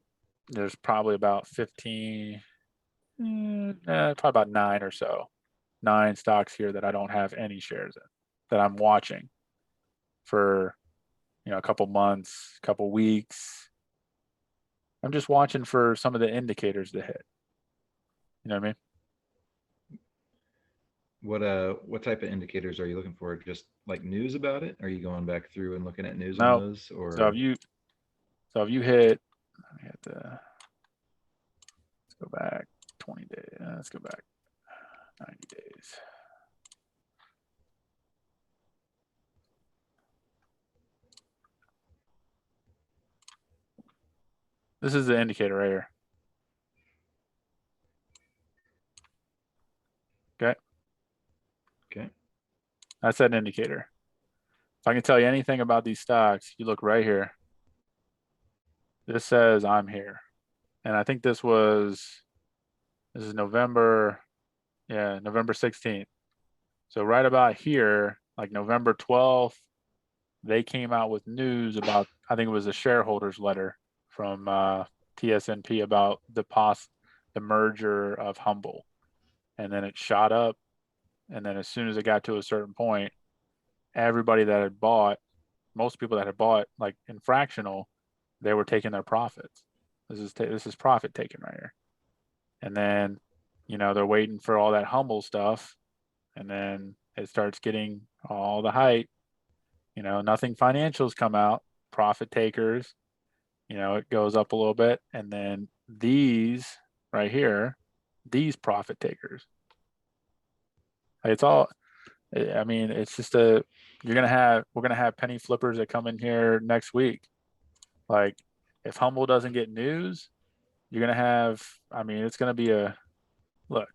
there's probably about 15, probably about nine or so, nine stocks here that I don't have any shares in that I'm watching for, a couple months, couple weeks. I'm just watching for some of the indicators to hit. You know what I mean? What type of indicators are you looking for? Just like news about it? Are you going back through and looking at news on No. those, So if or? you so if you hit, I have to let's go back 20 days. Let's go back 90 days. This is the indicator right here. Okay. Okay. That's that indicator. If I can tell you anything about these stocks, you look right here. This says I'm here. And I think this is November, yeah, November 16th. So right about here, like November 12th, they came out with news about, I think it was a shareholders letter from TSNP about the merger of Humble. And then it shot up. And then as soon as it got to a certain point, everybody that had bought, most people that had bought like in fractional, they were taking their profits. This is profit taking right here. And then, they're waiting for all that Humble stuff, and then it starts getting all the hype. Nothing financials come out, profit takers. It goes up a little bit, and then these right here, these profit takers. It's all. I mean, it's just we're gonna have penny flippers that come in here next week. Like, if Humble doesn't get news, you're gonna have. I mean, it's gonna be a look.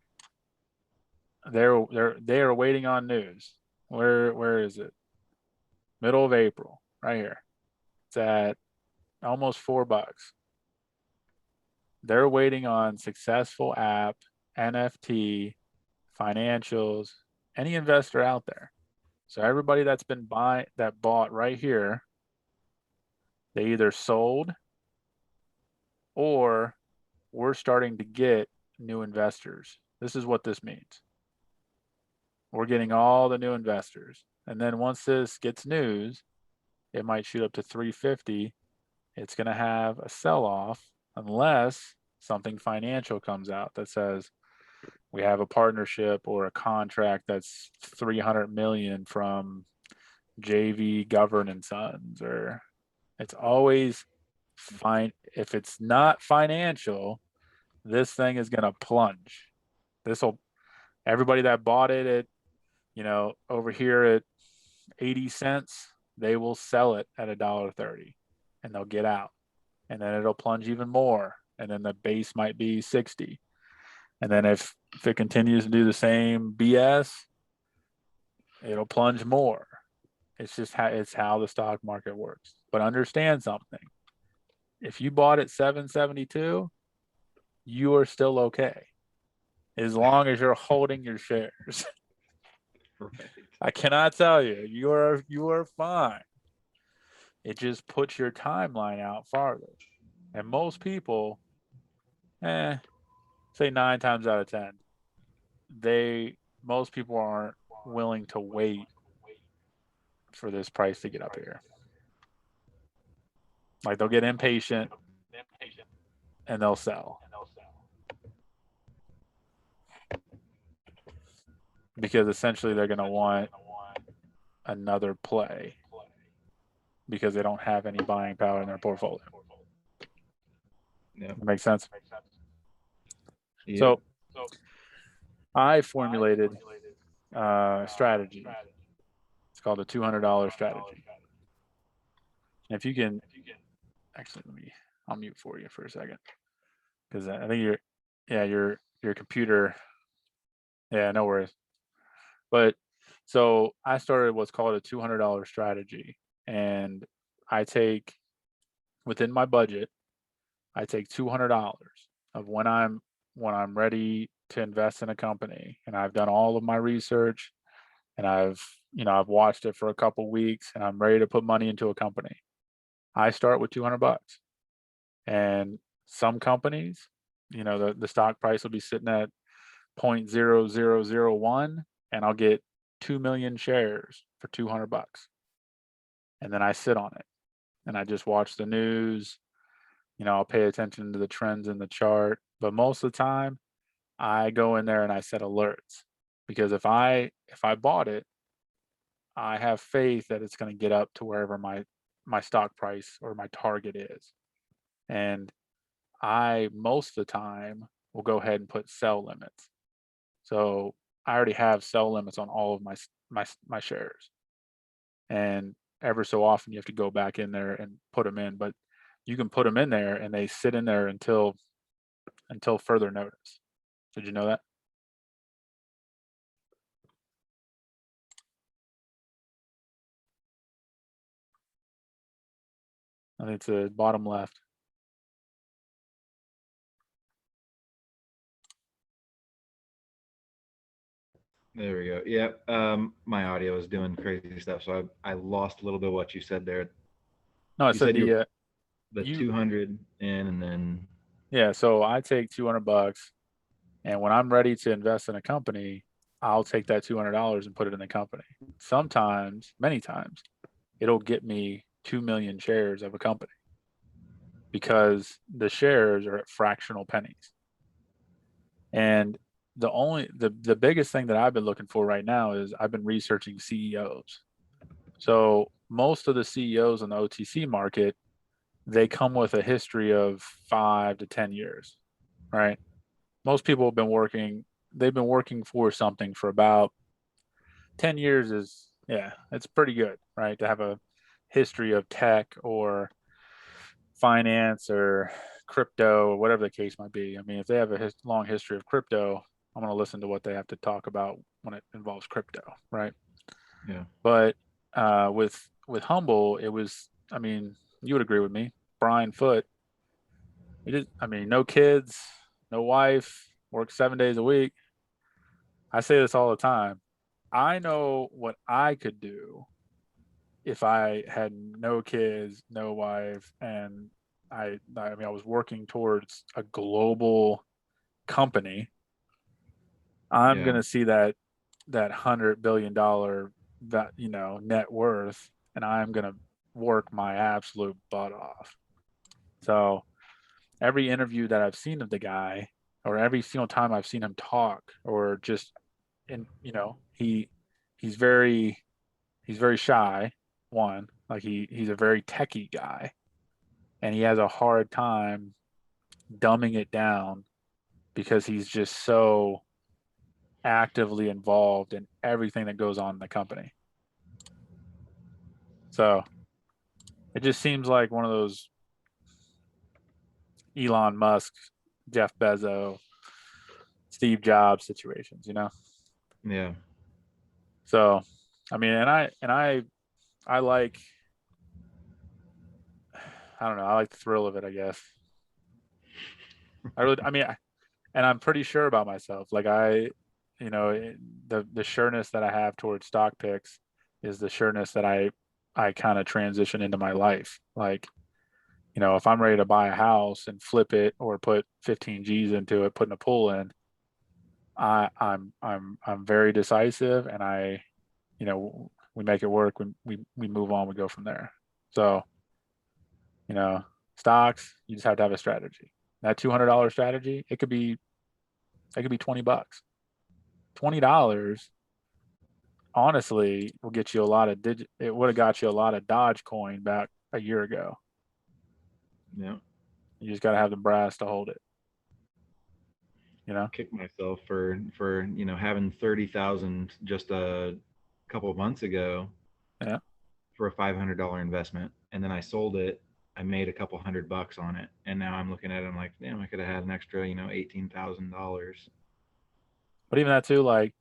They are waiting on news. Where is it? Middle of April, right here. It's at almost $4. They're waiting on successful app, NFT, financials, any investor out there. So everybody that's been that bought right here, they either sold or we're starting to get new investors. This is what this means. We're getting all the new investors. And then once this gets news, it might shoot up to 350. It's going to have a sell off unless something financial comes out that says we have a partnership or a contract that's 300 million from JV Govern and Sons, or it's always fine. If it's not financial, this thing is going to plunge. Everybody that bought it at, over here at 80 cents, they will sell it at $1.30 and they'll get out. And then it'll plunge even more. And then the base might be 60. And then if it continues to do the same BS, it'll plunge more. It's just how the stock market works. But understand something. If you bought at 772, you are still okay. As long as you're holding your shares. Right. I cannot tell you. You are fine. It just puts your timeline out farther. And most people, say 9 times out of 10, most people aren't willing to wait for this price to get up here. Like, they'll get impatient and they'll sell because essentially they're going to want another play because they don't have any buying power in their portfolio. Yeah. That makes sense. Yep. So I formulated a strategy. It's called the $200 strategy. And if you can, actually, I'll mute for you for a second because I think your computer. Yeah, no worries. But so I started what's called a $200 strategy, and I take within my budget, I take $200 of when I'm ready to invest in a company, and I've done all of my research, and I've watched it for a couple weeks, and I'm ready to put money into a company. I start with $200, and some companies, the stock price will be sitting at 0.0001, and I'll get 2 million shares for $200. And then I sit on it and I just watch the news. I'll pay attention to the trends in the chart. But most of the time, I go in there and I set alerts because if I bought it, I have faith that it's going to get up to wherever my stock price or my target is. And I most of the time will go ahead and put sell limits. So I already have sell limits on all of my shares. And ever so often you have to go back in there and put them in, but you can put them in there and they sit in there until further notice. Did you know that? I think it's the bottom left. There we go. Yeah. My audio is doing crazy stuff, so I lost a little bit of what you said there. No, I You said said you're the you 200 in, and then yeah. So I take $200, and when I'm ready to invest in a company, I'll take that $200 and put it in the company. Sometimes, many times, it'll get me 2 million shares of a company because the shares are at fractional pennies. And the biggest thing that I've been looking for right now is I've been researching CEOs. So most of the CEOs in the OTC market, they come with a history of 5 to 10 years, right? Most people they've been working for something for about 10 years is, yeah, it's pretty good, right? To have a history of tech or finance or crypto or whatever the case might be. I mean, if they have a long history of crypto, I'm going to listen to what they have to talk about when it involves crypto, right? yeah, But with Humble, it was, I mean, you would agree with me, Brian Foote. He did, I mean, no kids, no wife, works 7 days a week. I say this all the time. I know what I could do if I had no kids, no wife, and I mean I was working towards a global company. I'm yeah, gonna see that $100 billion that net worth, and I'm gonna work my absolute butt off. So every interview that I've seen of the guy, or every single time I've seen him talk, or just in he's very he's very shy. One, like he's a very techie guy, and he has a hard time dumbing it down because he's just so actively involved in everything that goes on in the company. So it just seems like one of those Elon Musk, Jeff Bezos, Steve Jobs situations. yeah. So, I mean, I like, I don't know, I like the thrill of it, I guess. I mean, and I'm pretty sure about myself. Like the sureness that I have towards stock picks is the sureness that I kind of transition into my life. Like, if I'm ready to buy a house and flip it or put 15 G's into it, putting a pool in, I'm very decisive, and we make it work. We move on. We go from there. So you know, stocks, you just have to have a strategy. That $200 strategy, it could be $20. $20 honestly will get you a lot of it would have got you a lot of Dogecoin back a year ago. Yeah. You just got to have the brass to hold it. Kick myself for having 30,000 just a couple of months ago Yeah. for a $500 investment, and then I sold it. I made a couple $100 on it, and now I'm looking at it. I'm like, damn, I could have had an extra, $18,000. But even that too, like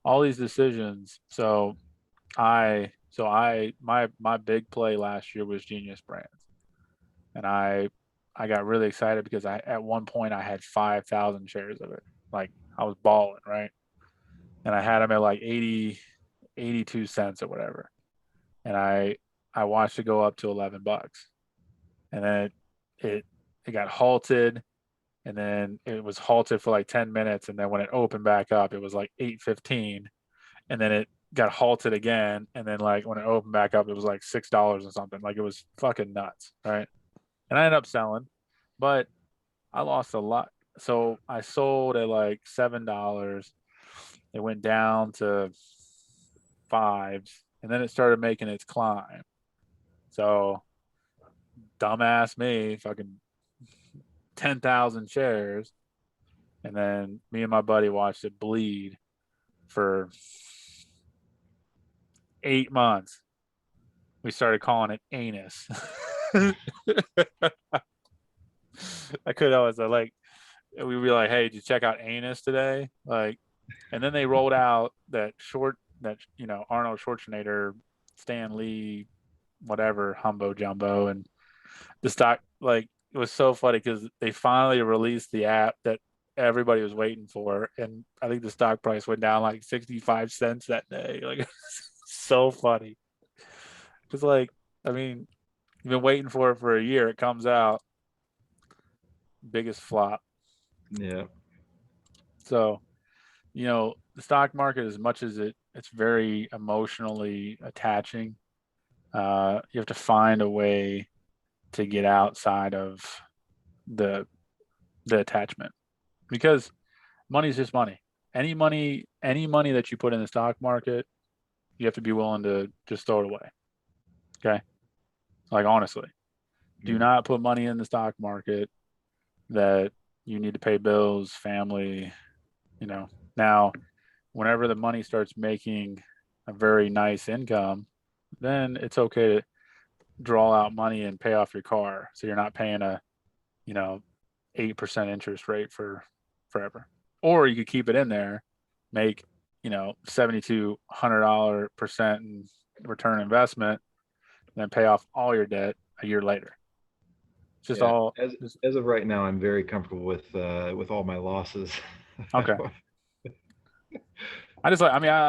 all these decisions. My big play last year was Genius Brands. And I got really excited because I at one point I had 5,000 shares of it. Like I was balling, right? And I had them at like 82 cents or whatever. And I watched it go up to $11. And then it it got halted, and then it was halted for like 10 minutes, and then when it opened back up it was like 8:15, and then it got halted again, and then like when it opened back up it was like $6 or something. Like it was fucking nuts, right? And I ended up selling, but I lost a lot. So I sold at like $7. It went down to fives, and then it started making its climb. So dumbass me, fucking 10,000 shares, and then me and my buddy watched it bleed for 8 months. We started calling it anus. I could always like we'd be like, "Hey, did you check out anus today?" Like, and then they rolled out that Arnold Schwarzenegger, Stan Lee, whatever humbo jumbo, and the stock, like, it was so funny because they finally released the app that everybody was waiting for. And I think the stock price went down like 65 cents that day. Like, so funny. It's like, I mean, you've been waiting for it for a year. It comes out, biggest flop. Yeah. So, the stock market, as much as it's very emotionally attaching, you have to find a way to get outside of the attachment, because money is just money. Any money that you put in the stock market, you have to be willing to just throw it away. Okay. Like, honestly, do Yeah. not put money in the stock market that you need to pay bills, family, Now, whenever the money starts making a very nice income, then it's okay to draw out money and pay off your car. So you're not paying a, you know, 8% interest rate for forever. Or you could keep it in there, make, $7,200% in return investment, then pay off all your debt a year later. It's just Yeah. all As just as of right now, I'm very comfortable with all my losses. okay. I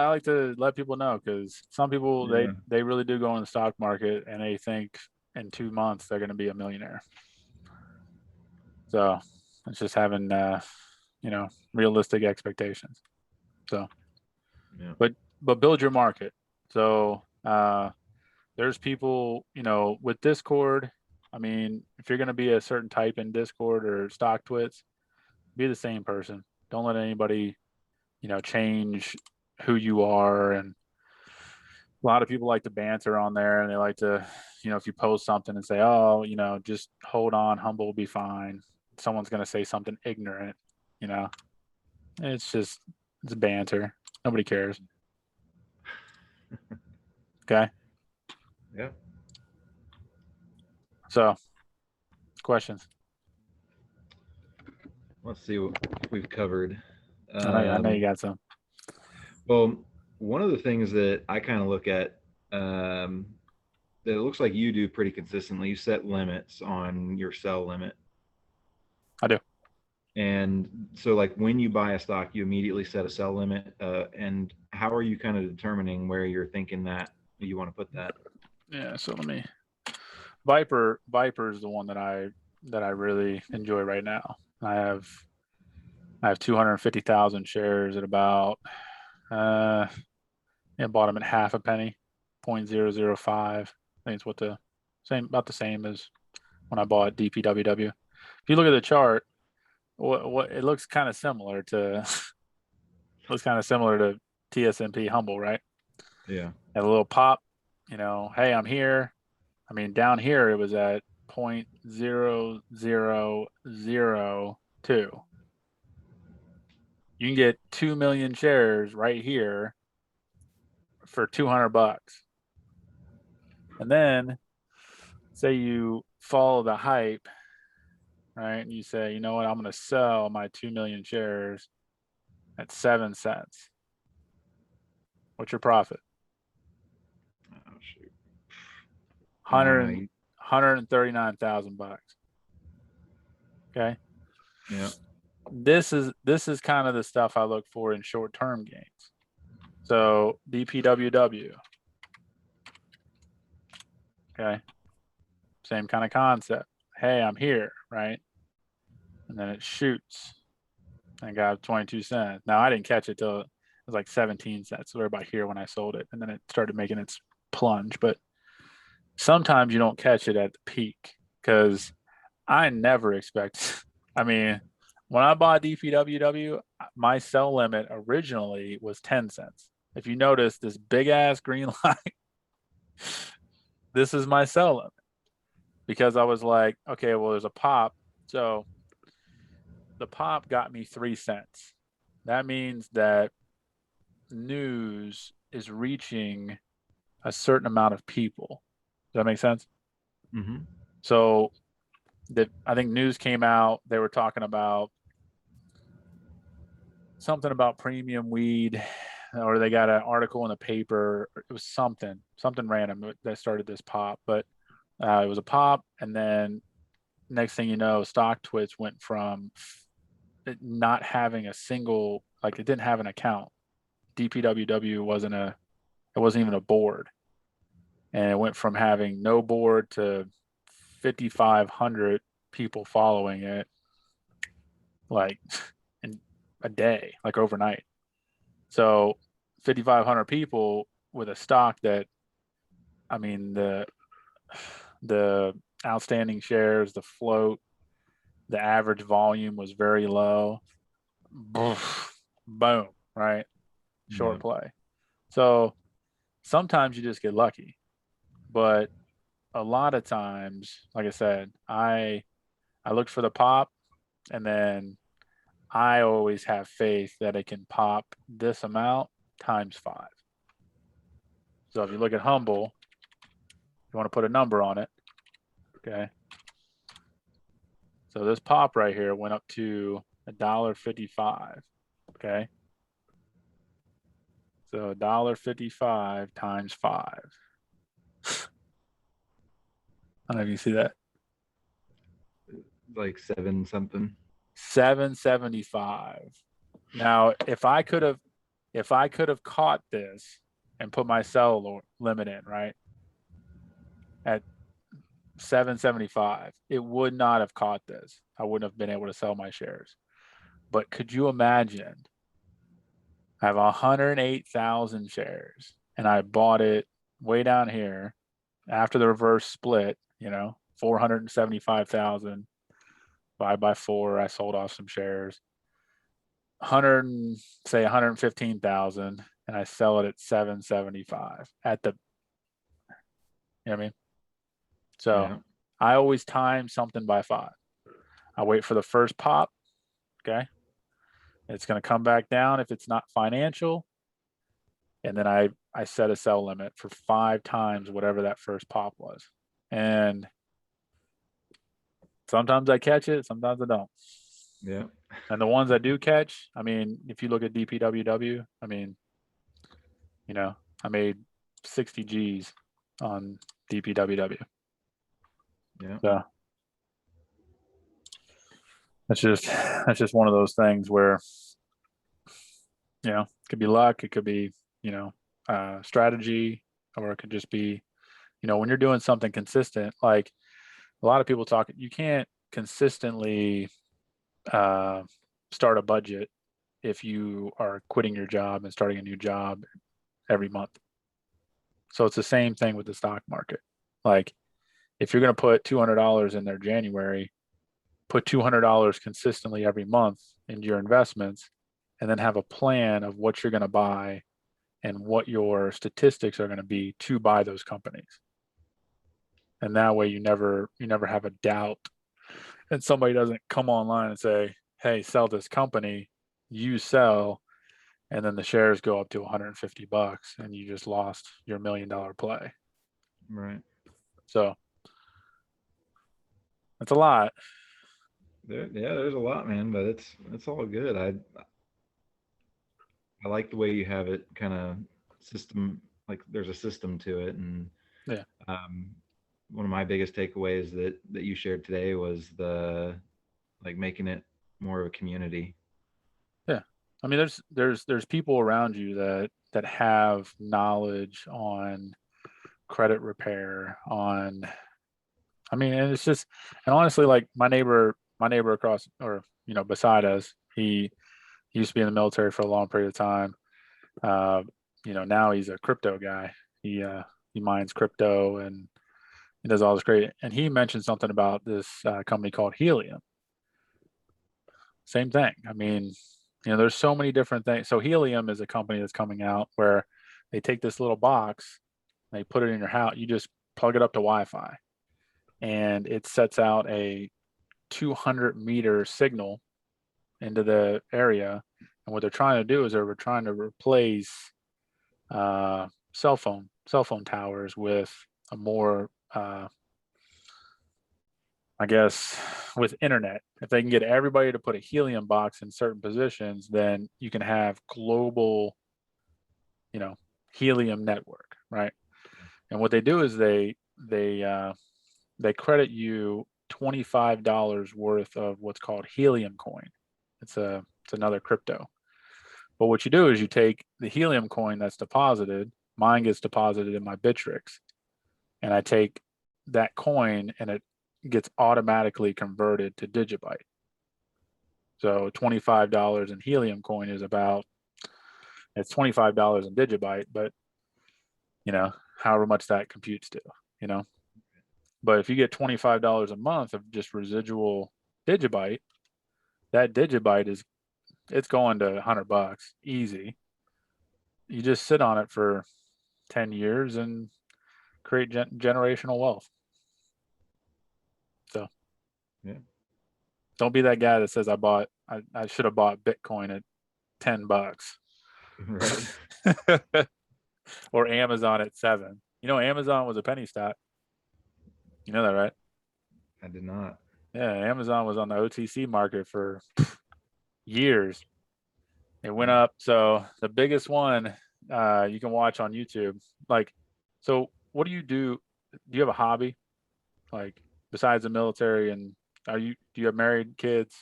like to let people know, because some people Yeah. they really do go in the stock market and they think in 2 months they're going to be a millionaire. So it's just having realistic expectations. So, Yeah. but build your market. So there's people, with Discord. I mean, if you're going to be a certain type in Discord or stock twits, be the same person. Don't let anybody, change who you are. And a lot of people like to banter on there, and they like to, if you post something and say, oh, just hold on, humble will be fine. Someone's going to say something ignorant, you know, it's banter. Nobody cares. Okay. Yeah. So, questions. Let's see what we've covered. I know you Um, got some. well, one of the things that I kind of look at, um, that it looks like you do pretty consistently, you set limits on your sell limit. I do. And so, like, when you buy a stock, you immediately set a sell limit. And how are you kind of determining where you're thinking that you want to put that? Yeah. So let me. Viper is the one that I really enjoy right now. I have 250,000 shares at about bought them at half a penny, 0.005. I think it's about the same as when I bought DPWW. If you look at the chart, what it looks kind of similar to looks kind of similar to TSMP Humble, right? Yeah. Had a little pop, hey, I'm here. I mean, down here it was at 0.0002. You can get 2 million shares right here for $200. And then say you follow the hype, right? And you say, you know what, I'm going to sell my 2 million shares at 7 cents. What's your profit? Oh, shoot. 100, You- $139,000. Okay. yeah. This is kind of the stuff I look for in short-term gains. So DPWW. Okay. Same kind of concept. Hey, I'm here, right? And then it shoots and got 22 cents. Now I didn't catch it till it was like 17 cents. So we're about here when I sold it. And then it started making its plunge. But sometimes you don't catch it at the peak, because I never expect, I mean, when I bought DPWW, my sell limit originally was 10 cents. If you notice this big ass green line, this is my sell limit, because I was like, okay, well, there's a pop. So the pop got me 3 cents. That means that news is reaching a certain amount of people. Does that make sense? Hmm. So I think news came out. They were talking about something about premium weed, or they got an article in the paper. It was something random that started this pop, but it was a pop. And then next thing you know, stock twits went from not having a single, like it didn't have an account. DPWW it wasn't even a board. And it went from having no board to 5,500 people following it, like in a day, like overnight. So 5,500 people with a stock that, I mean, the outstanding shares, the float, the average volume was very low. Boom, right? Yeah. Short play. So sometimes you just get lucky, but a lot of times, like I said, I look for the pop, and then I always have faith that it can pop this amount times 5. So if you look at Humble, you want to put a number on it. Okay. So this pop right here went up to $1.55. Okay. So $1.55 times 5. I don't know if you see that. Like 7 something. 775. Now, if I could have caught this and put my sell limit in, right, at 775, it would not have caught this. I wouldn't have been able to sell my shares. But could you imagine? I have 108,000 shares and I bought it way down here after the reverse split, 475,000, 5 by 4. I sold off some shares, 115,000, and I sell it at 775 at the, you know what I mean? So Yeah. I always time something by 5. I wait for the first pop. Okay. It's going to come back down if it's not financial. And then I set a sell limit for 5 times whatever that first pop was. And sometimes I catch it, sometimes I don't. Yeah. And the ones I do catch, I mean, if you look at DPWW, I mean, I made 60 G's on DPWW. Yeah. So that's just one of those things where, it could be luck, it could be, strategy, or it could just be, when you're doing something consistent, like a lot of people talk, you can't consistently uh, start a budget if you are quitting your job and starting a new job every month. So it's the same thing with the stock market. Like if you're going to put $200 in there January, put $200 consistently every month into your investments, and then have a plan of what you're going to buy and what your statistics are going to be to buy those companies. And that way you never have a doubt, and somebody doesn't come online and say, hey, sell this company, you sell, and then the shares go up to $150 and you just lost your $1 million play. Right. So that's a lot. There's a lot, man, but it's all good. I like the way you have it kind of system, like there's a system to it. And Yeah. um, one of my biggest takeaways that you shared today was the like making it more of a community. Yeah. I mean, there's people around you that have knowledge on credit repair, on, I mean, and it's just, and honestly, like my neighbor across, or beside us, he used to be in the military for a long period of time. Uh, now he's a crypto guy. He mines crypto and he does all this great. And he mentioned something about this company called Helium. Same thing. I mean, there's so many different things. So Helium is a company that's coming out where they take this little box, they put it in your house. You just plug it up to Wi-Fi, and it sets out a 200-meter signal into the area. And what they're trying to do is they're trying to replace cell phone towers with a more I guess with internet. If they can get everybody to put a helium box in certain positions, then you can have global, helium network, right? And what they do is they credit you $25 worth of what's called helium coin. It's another crypto. But what you do is you take the helium coin that's deposited. Mine gets deposited in my Bittrex, and I take that coin and it gets automatically converted to digibyte. So $25 in helium coin is about, it's $25 in digibyte, but however much that computes to, you know. But if you get $25 a month of just residual digibyte, that digibyte it's going to $100 easy. You just sit on it for 10 years and create generational wealth. So Yeah. don't be that guy that says I should have bought Bitcoin at $10. Right. Or Amazon at 7. Amazon was a penny stock. You know that, right? I did not. Yeah, Amazon was on the OTC market for years. It went up. So the biggest one you can watch on YouTube. Like, so what do you do? Do you have a hobby? Like besides the military, and do you have married kids?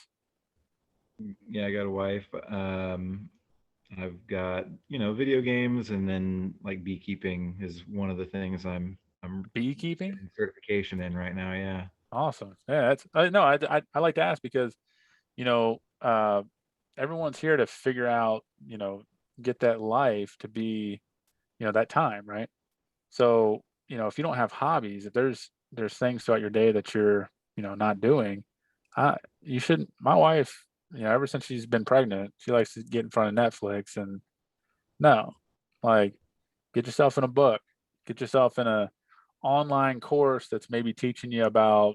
Yeah, I got a wife. I've got, video games, and then like beekeeping is one of the things I'm Beekeeping? getting certification in right now. Yeah. Awesome. Yeah, that's no, I like to ask because you know, uh, everyone's here to figure out, get that life to be, that time, right? So, if you don't have hobbies, if there's things throughout your day that you're, not doing, you shouldn't. My wife, ever since she's been pregnant, she likes to get in front of Netflix and no, like get yourself in a book, get yourself in a online course that's maybe teaching you about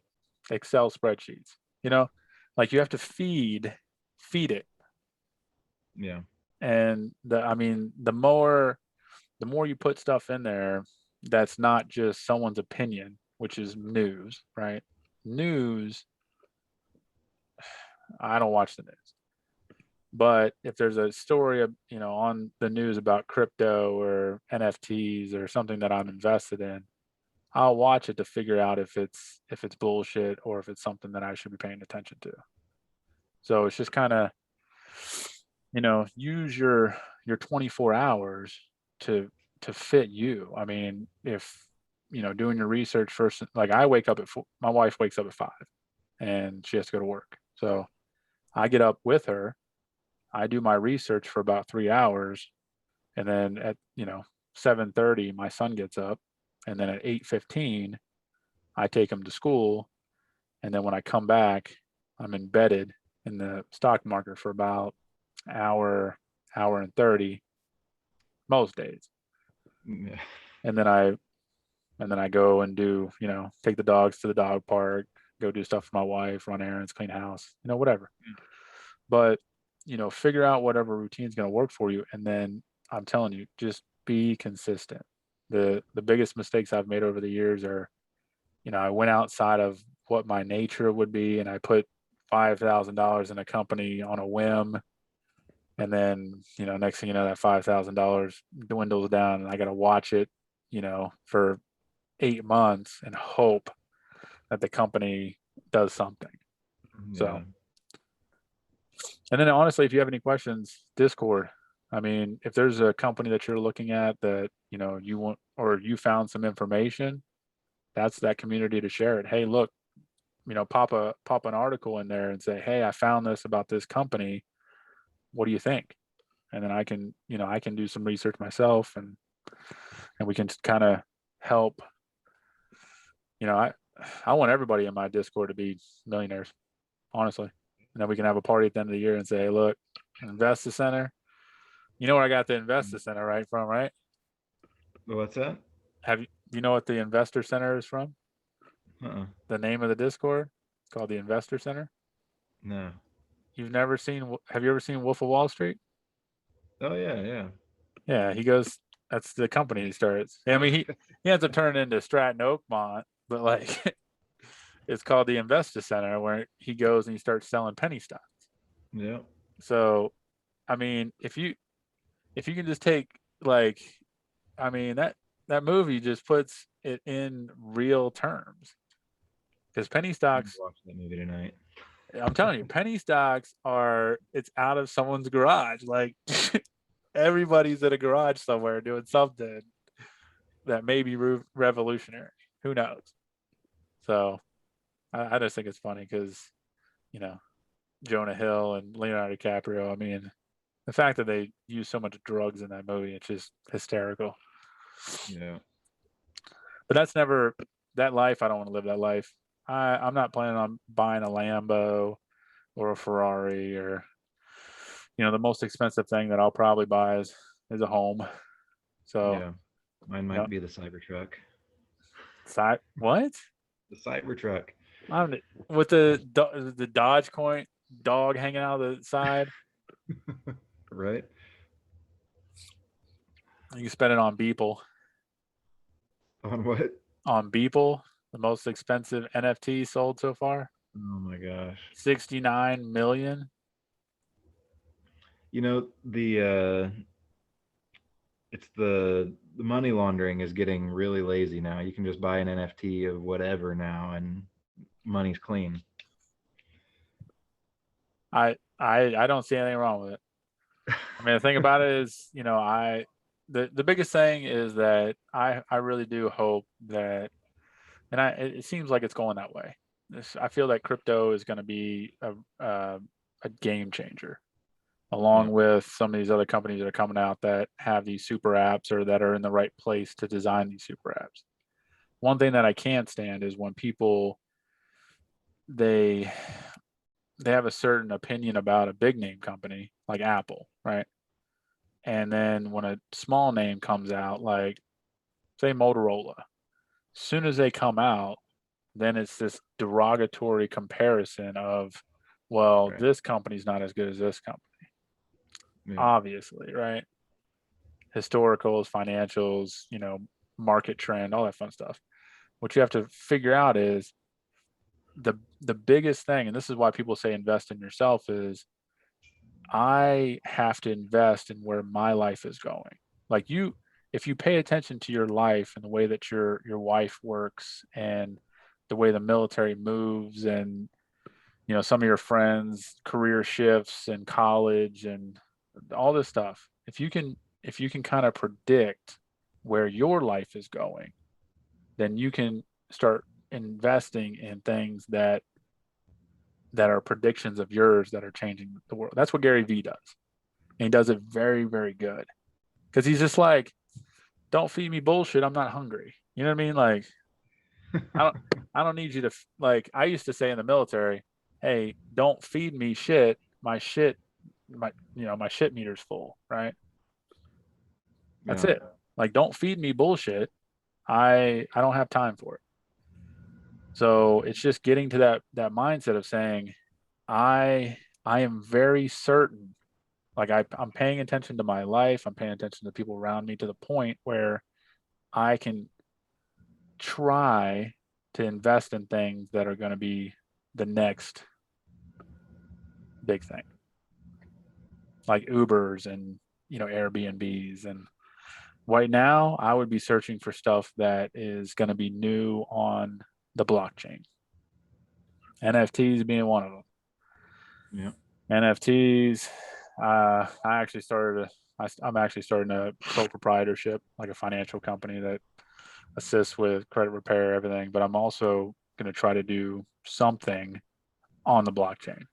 Excel spreadsheets. You know, like you have to feed it. Yeah. And the more you put stuff in there that's not just someone's opinion, which is news, right? News, I don't watch the news. But if there's a story on the news about crypto or NFTs or something that I'm invested in, I'll watch it to figure out if it's bullshit or if it's something that I should be paying attention to. So it's just kind of, use your 24 hours to to fit you. I mean, if doing your research first, like I wake up at 4, my wife wakes up at 5 and she has to go to work. So I get up with her, I do my research for about 3 hours, and then at 7:30 my son gets up, and then at 8:15 I take him to school, and then when I come back, I'm embedded in the stock market for about hour, hour and 30 most days. Yeah. And then I go and do, take the dogs to the dog park, go do stuff for my wife, run errands, clean house, whatever. But, figure out whatever routine is going to work for you. And then I'm telling you, just be consistent. The biggest mistakes I've made over the years are, I went outside of what my nature would be and I put $5,000 in a company on a whim. And then, next thing you know, that $5,000 dwindles down and I got to watch it, for 8 months and hope that the company does something. So, Yeah. and then honestly, if you have any questions, Discord. I mean, if there's a company that you're looking at that, you want, or you found some information, that's that community to share it. Hey, look, pop an article in there and say, hey, I found this about this company. What do you think? And then I can do some research myself, and we can kind of help. I want everybody in my Discord to be millionaires, honestly. And then we can have a party at the end of the year and say, hey, look, Invest the Center. You know where I got the Investor Center right from, right? What's that? You know what the Investor Center is from? Uh-uh. The name of the Discord? It's called the Investor Center. No. Have you ever seen Wolf of Wall Street? Oh yeah, yeah. Yeah, that's the company he starts. I mean, he ends up turning into Stratton Oakmont, but like it's called the Investor Center where he goes and he starts selling penny stocks. Yeah. So, I mean, if you can just take like, I mean that movie just puts it in real terms because penny I'm gonna stocks, watch that movie tonight. I'm telling you, penny stocks it's out of someone's garage. Like everybody's in a garage somewhere doing something that may be revolutionary. Who knows? So I just think it's funny because, you know, Jonah Hill and Leonardo DiCaprio, I mean, the fact that they use so much drugs in that movie, it's just hysterical. Yeah. But that life. I don't want to live that life. I'm not planning on buying a Lambo or a Ferrari or, the most expensive thing that I'll probably buy is a home. So, Yeah. Mine you know, might be the Cybertruck. what? The Cybertruck. I don't with the Dodge Coin dog hanging out of the side. Right? You can spend it on Beeple. On what? On Beeple, the most expensive NFT sold so far. Oh my gosh. 69 million. You know, it's the money laundering is getting really lazy now. You can just buy an NFT of whatever now and money's clean. I don't see anything wrong with it. I mean, the thing about it is, the biggest thing is that I really do hope that, and it seems like it's going that way. I feel that crypto is going to be a game changer, Yeah. along with some of these other companies that are coming out that have these super apps or that are in the right place to design these super apps. One thing that I can't stand is when people they they have a certain opinion about a big name company like Apple, right? And then when a small name comes out, like say Motorola, as soon as they come out, then it's this derogatory comparison of, well, Right. this company's not as good as this company. Yeah. Obviously, right? Historicals, financials, market trend, all that fun stuff. What you have to figure out is the biggest thing, and this is why people say invest in yourself, is I have to invest in where my life is going. Like if you pay attention to your life and the way that your wife works and the way the military moves and some of your friends career shifts and college and all this stuff, if you can kind of predict where your life is going, then you can start investing in things that are predictions of yours that are changing the world. That's what Gary Vee does. And he does it very, very good. Because he's just like, don't feed me bullshit. I'm not hungry. You know what I mean? Like, I don't I don't need you to like I used to say in the military, hey, don't feed me shit. My shit meter's full, right? That's Yeah. it. Like don't feed me bullshit. I don't have time for it. So it's just getting to that mindset of saying, I am very certain. Like I'm paying attention to my life. I'm paying attention to people around me to the point where I can try to invest in things that are going to be the next big thing, like Ubers and Airbnbs. And right now, I would be searching for stuff that is going to be new on the blockchain. NFTs being one of them. Yeah. NFTs. I'm actually starting a sole proprietorship, like a financial company that assists with credit repair, everything. But I'm also going to try to do something on the blockchain.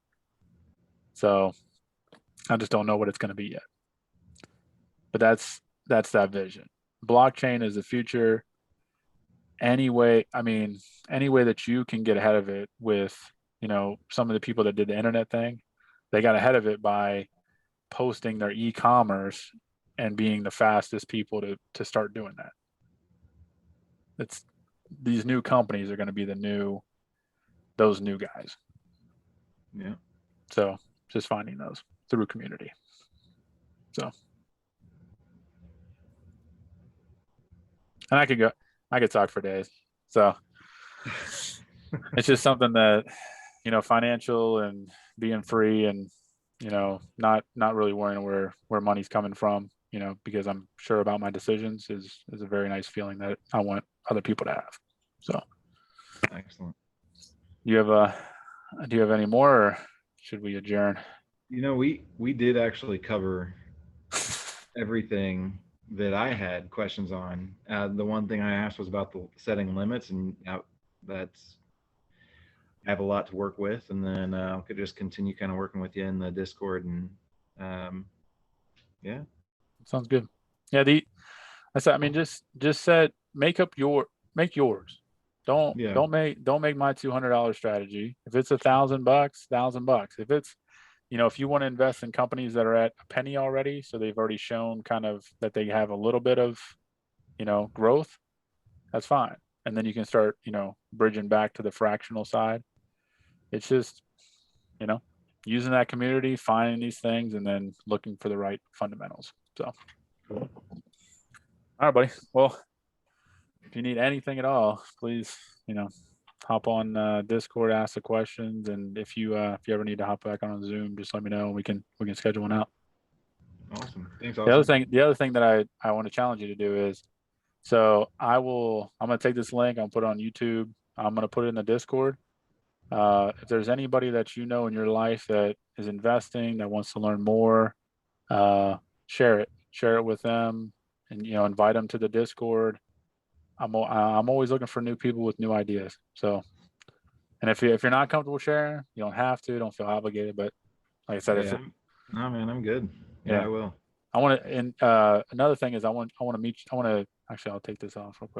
So I just don't know what it's going to be yet. But that's that vision. Blockchain is the future. Any way that you can get ahead of it with, some of the people that did the internet thing, they got ahead of it by posting their e-commerce and being the fastest people to start doing that. It's these new companies are going to be those new guys. Yeah. So just finding those through community. So, and I could talk for days. So it's just something that, financial and being free and, not really worrying where money's coming from, because I'm sure about my decisions is a very nice feeling that I want other people to have. So Excellent. you have Do you have any more, or should we adjourn? We did actually cover everything that I had questions on. The one thing I asked was about the setting limits, and that's I have a lot to work with, and then I could just continue kind of working with you in the Discord, and um, yeah, Sounds good. Yeah, I said, I mean, just said make yours. Don't yeah, don't make don't make my $200 strategy. If it's $1,000, $1,000. If it's, if you want to invest in companies that are at a penny already, so they've already shown kind of that they have a little bit of, growth, that's fine. And then you can start, bridging back to the fractional side. It's just, you know, using that community, finding these things, and then looking for the right fundamentals. So, all right, buddy. Well, if you need anything at all, please, hop on Discord, ask the questions, and if you ever need to hop back on Zoom, just let me know. We can schedule one out. awesome. Thanks, The other Austin. thing, the other thing that I want to challenge you to do is, so I'm gonna take this link, I'll put it on YouTube. I'm gonna put it in the Discord. If there's anybody that you know in your life that is investing, that wants to learn more, uh, share it with them, and invite them to the Discord. I'm always looking for new people with new ideas. So, and if you're not comfortable sharing, you don't have to. Don't feel obligated. But like I said, Hey, no, man, I'm good. Yeah, yeah, I will. I want to. And another thing is, I want to meet. I want to actually. I'll take this off real quick.